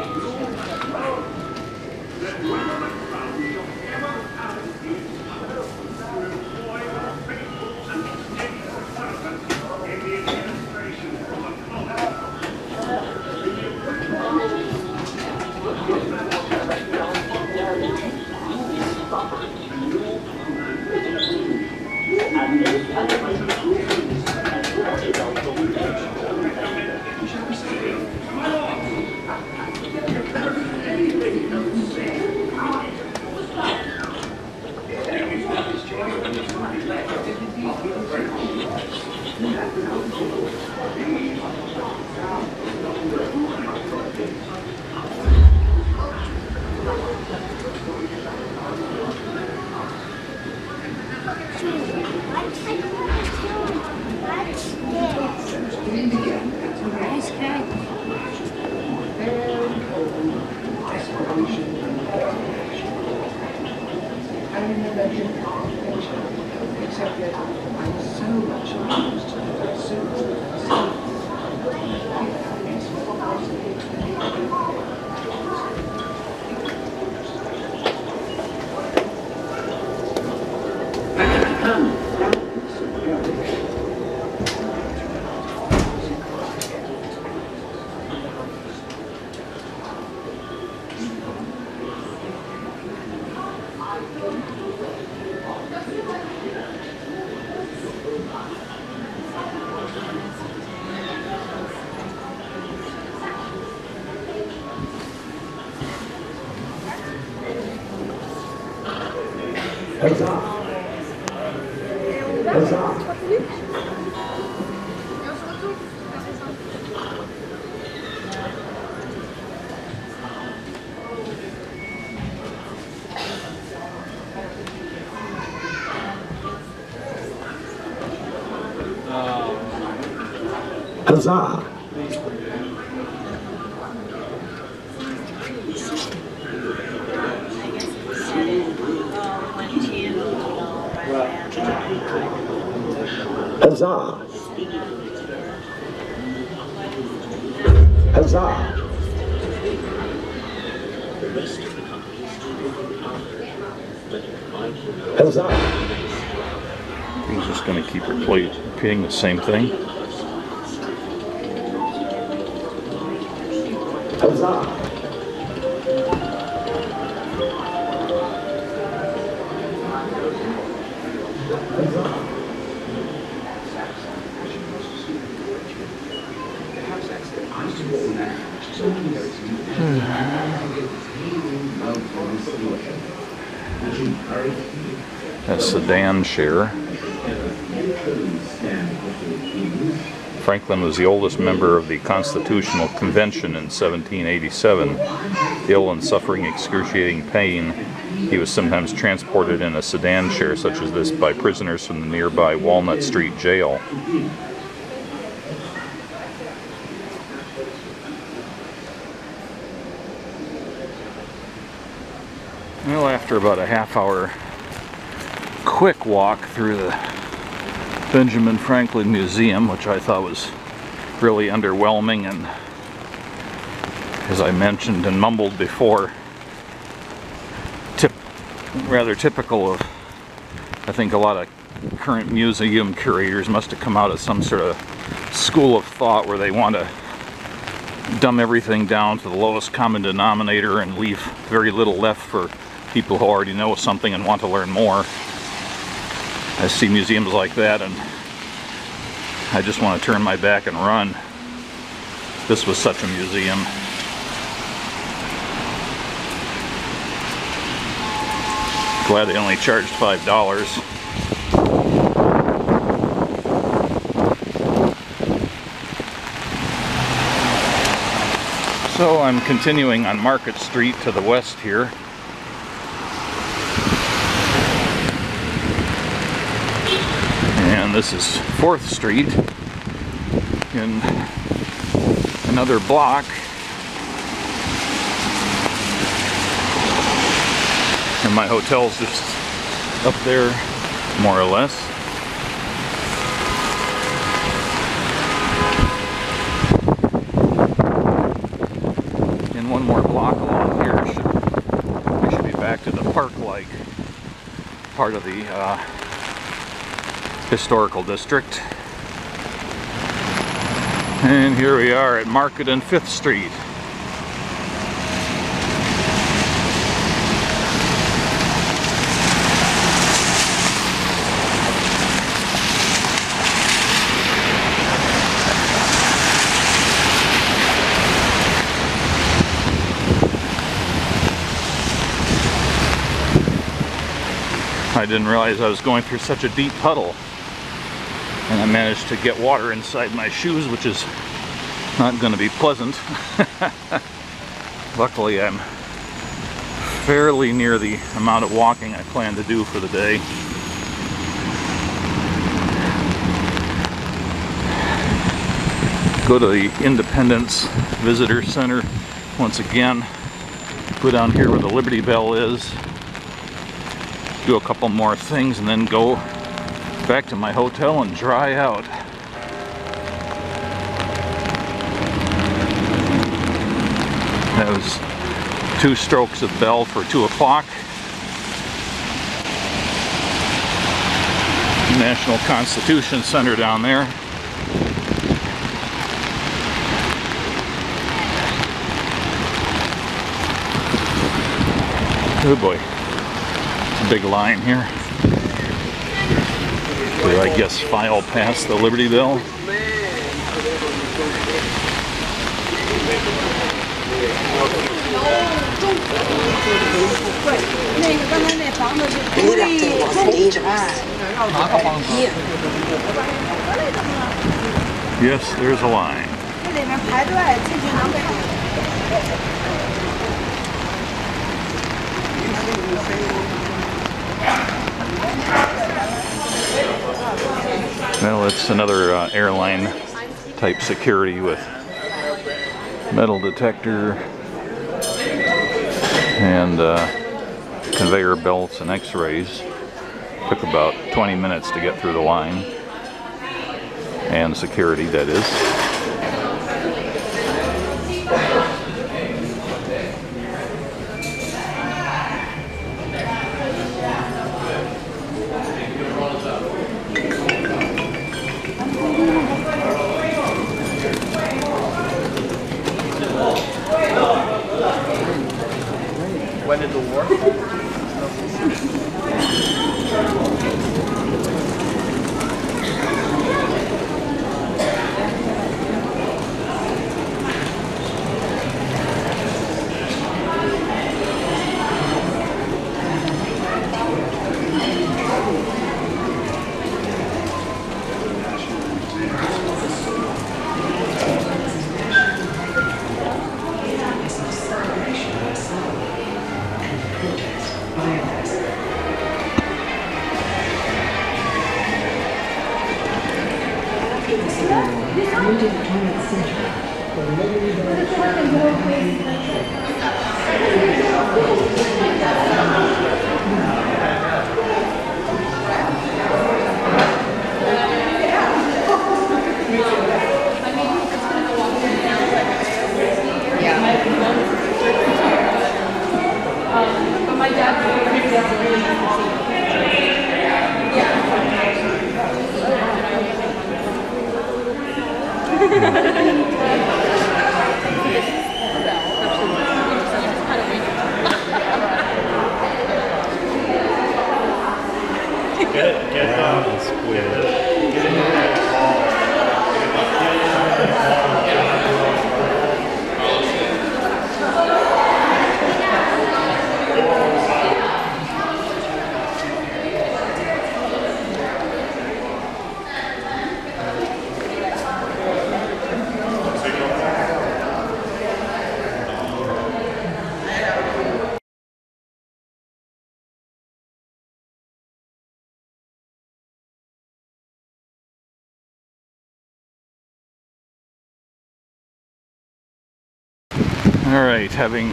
Huzzah! Huzzah! Huzzah! Huzzah! He's just going to keep repeating the same thing. Huzzah! A sedan share. Franklin was the oldest member of the Constitutional Convention in 1787. Ill and suffering excruciating pain, he was sometimes transported in a sedan chair such as this by prisoners from the nearby Walnut Street jail. Well, after about a half-hour quick walk through the Benjamin Franklin Museum, which I thought was really underwhelming and, as I mentioned and mumbled before, rather typical of, I think a lot of current museum curators must have come out of some sort of school of thought where they want to dumb everything down to the lowest common denominator and leave very little left for people who already know something and want to learn more. I see museums like that and I just want to turn my back and run. This was such a museum. Glad they only charged $5. So I'm continuing on Market Street to the west here. And this is 4th Street in another block. And my hotel's just up there, more or less. And one more block along here, we should be back to the park-like part of the historical district. And here we are at Market and 5th Street. I didn't realize I was going through such a deep puddle, and I managed to get water inside my shoes, which is not going to be pleasant. Luckily, I'm fairly near the amount of walking I plan to do for the day. Go to the Independence Visitor Center once again. Go down here where the Liberty Bell is. Do a couple more things and then go back to my hotel and dry out. That was 2 strokes of bell for 2 o'clock. National Constitution Center down there. Oh boy. Big line here. We, I guess, file past the Liberty Bell. Yes, there's a line. Well, it's another airline type security with metal detector and conveyor belts and x-rays. Took about 20 minutes to get through the line. And security, that is. When did the war? Alright, having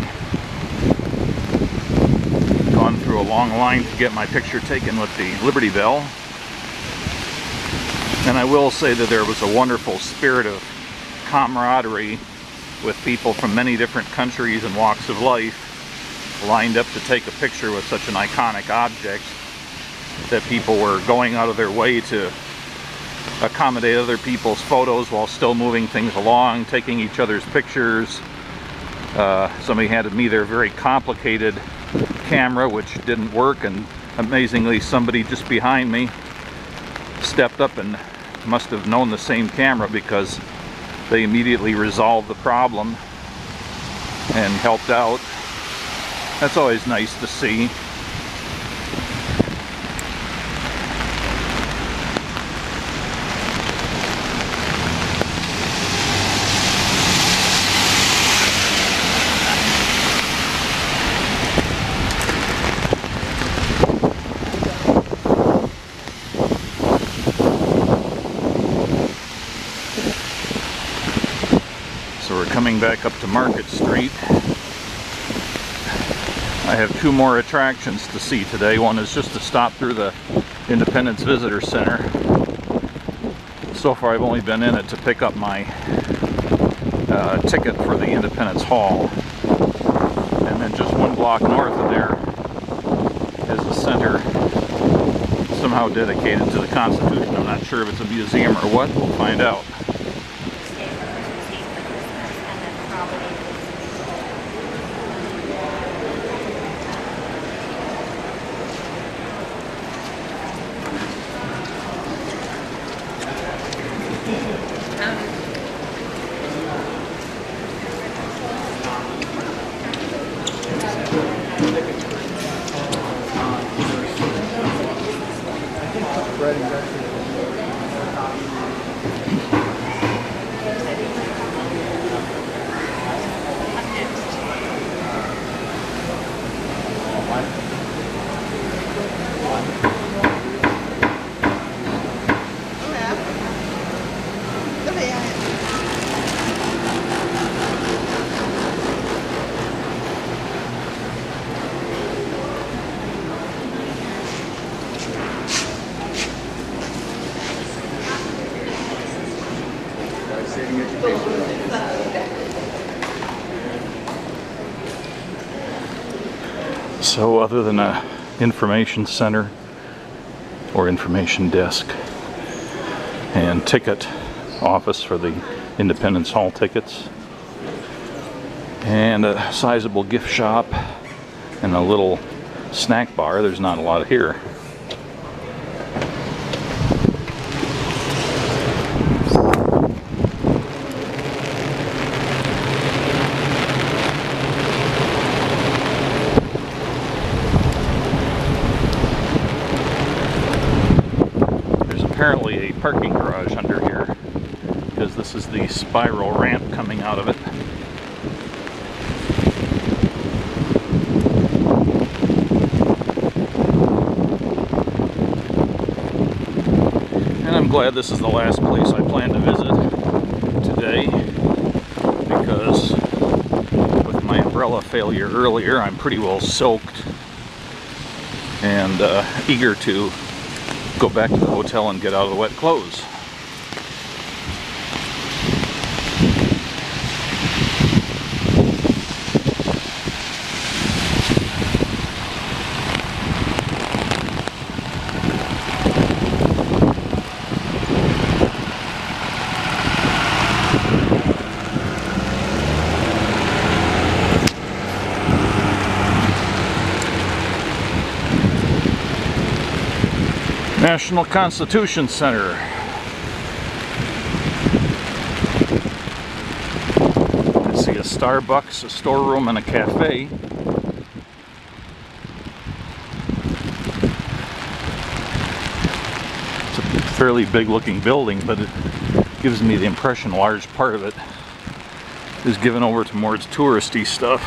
gone through a long line to get my picture taken with the Liberty Bell, and I will say that there was a wonderful spirit of camaraderie with people from many different countries and walks of life lined up to take a picture with such an iconic object, that people were going out of their way to accommodate other people's photos while still moving things along, taking each other's pictures. Somebody handed me their very complicated camera, which didn't work, and amazingly somebody just behind me stepped up and must have known the same camera, because they immediately resolved the problem and helped out. That's always nice to see. Coming back up to Market Street. I have two more attractions to see today. One is just to stop through the Independence Visitor Center. So far I've only been in it to pick up my ticket for the Independence Hall. And then just one block north of there is a center somehow dedicated to the Constitution. I'm not sure if it's a museum or what. We'll find out. So other than a information center or information desk and ticket office for the Independence Hall tickets and a sizable gift shop and a little snack bar, there's not a lot here. Apparently a parking garage under here because this is the spiral ramp coming out of it. And I'm glad this is the last place I plan to visit today because with my umbrella failure earlier, I'm pretty well soaked and eager to go back to the hotel and get out of the wet clothes. National Constitution Center. I see a Starbucks, a storeroom, and a cafe. It's a fairly big looking building, but it gives me the impression a large part of it is given over to more touristy stuff.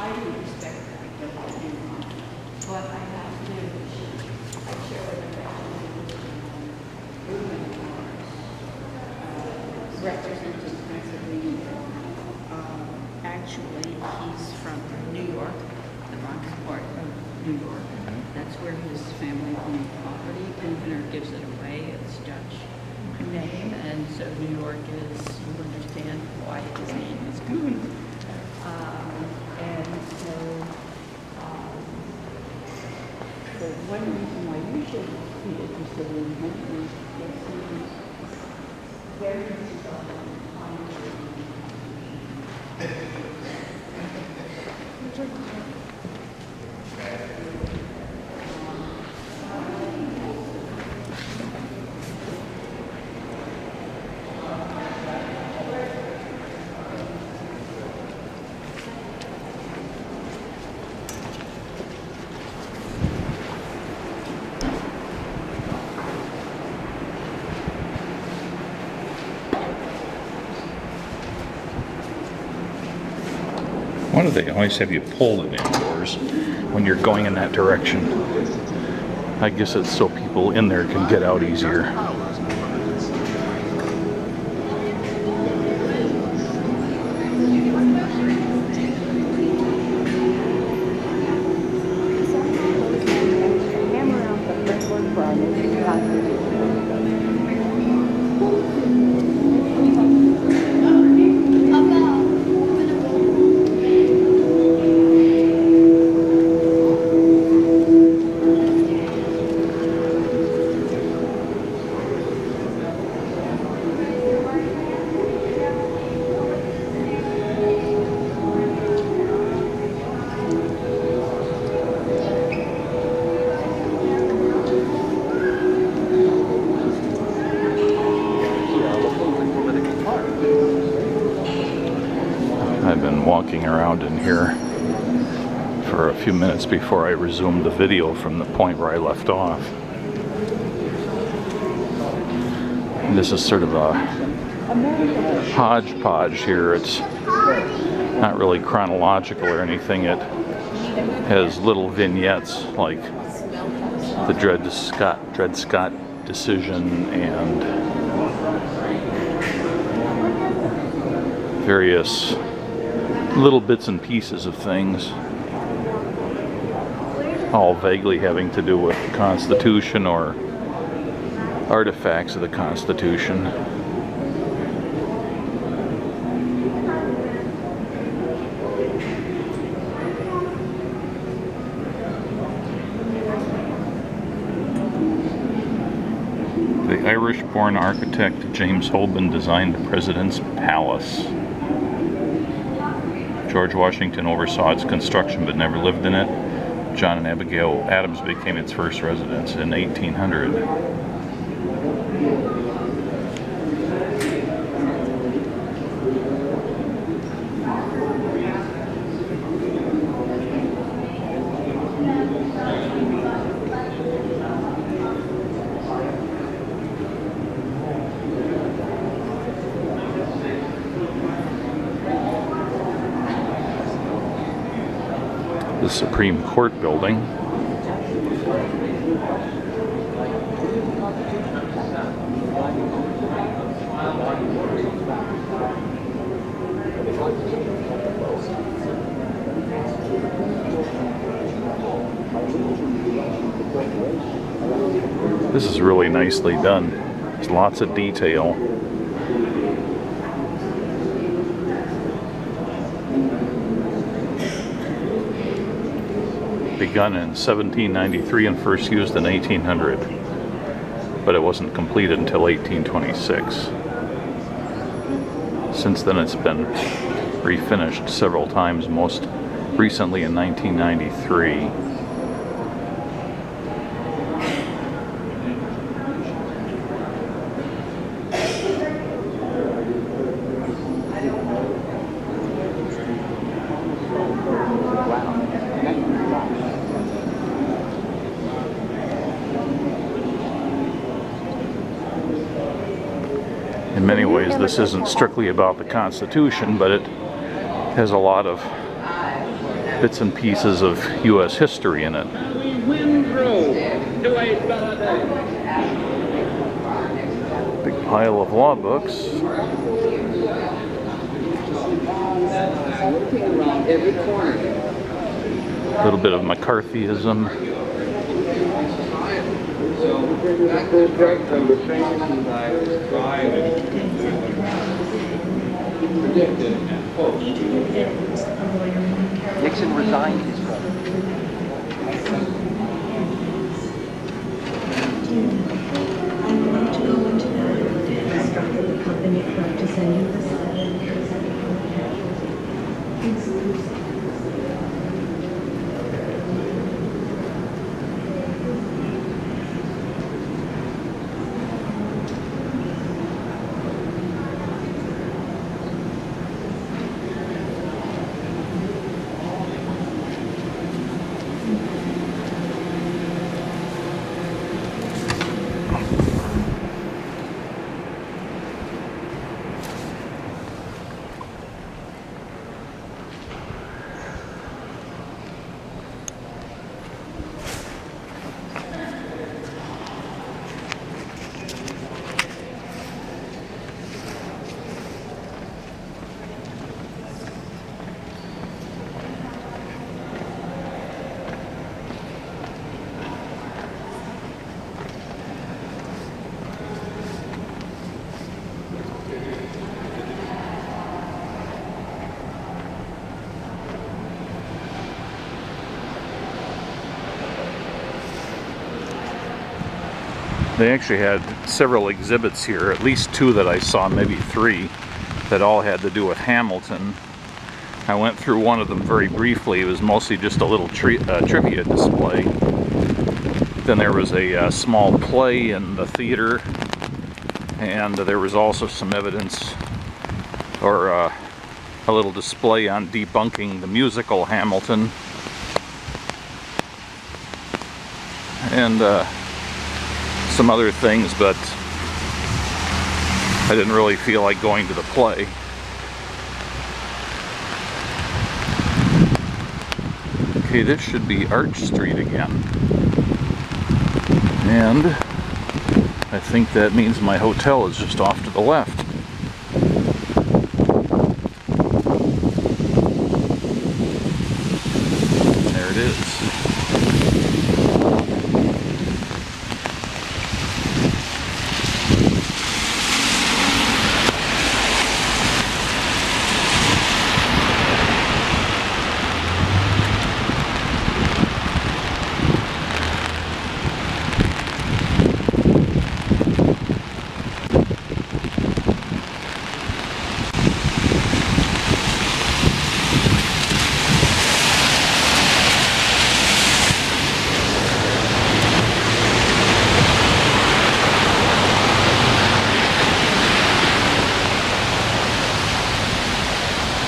highly respect that, but I have to, I share with representing Pennsylvania. Actually, he's from New York, the Bronx part of New York. That's where his family owned property. Carpenter gives it away. It's Dutch name, and so New York is, you understand why his name is Goon. And so, one reason why you should be interested in him is that he's very Why do they always have you pull it indoors when you're going in that direction? I guess it's so people in there can get out easier. I've been walking around in here for a few minutes before I resumed the video from the point where I left off. And this is sort of a hodgepodge here. It's not really chronological or anything. It has little vignettes like the Dred Scott decision and various little bits and pieces of things, all vaguely having to do with the Constitution or artifacts of the Constitution. The Irish-born architect James Holbein designed the President's Palace. George Washington oversaw its construction but never lived in it. John and Abigail Adams became its first residence in 1800. The Supreme Court building. This is really nicely done. There's lots of detail. Begun in 1793 and first used in 1800, but it wasn't completed until 1826. Since then it's been refinished several times, most recently in 1993. In many ways, this isn't strictly about the Constitution, but it has a lot of bits and pieces of U.S. history in it. Big pile of law books. A little bit of McCarthyism. Nixon resigned his brother. I'm going to go into the company club to send you this letter. They actually had several exhibits here, at least two that I saw, maybe three, that all had to do with Hamilton. I went through one of them very briefly. It was mostly just a little trivia display. Then there was a small play in the theater, and there was also some evidence, or a little display on debunking the musical Hamilton. And some other things, but I didn't really feel like going to the play. Okay, this should be Arch Street again. And I think that means my hotel is just off to the left. There it is.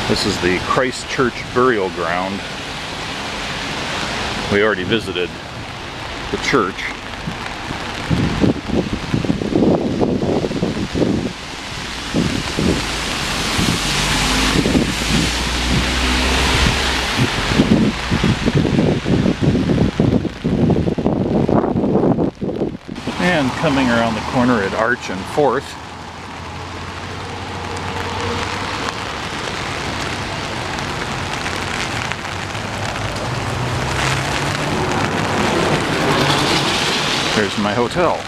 This is the Christ Church burial ground. We already visited the church. And coming around the corner at Arch and 4th, there's my hotel.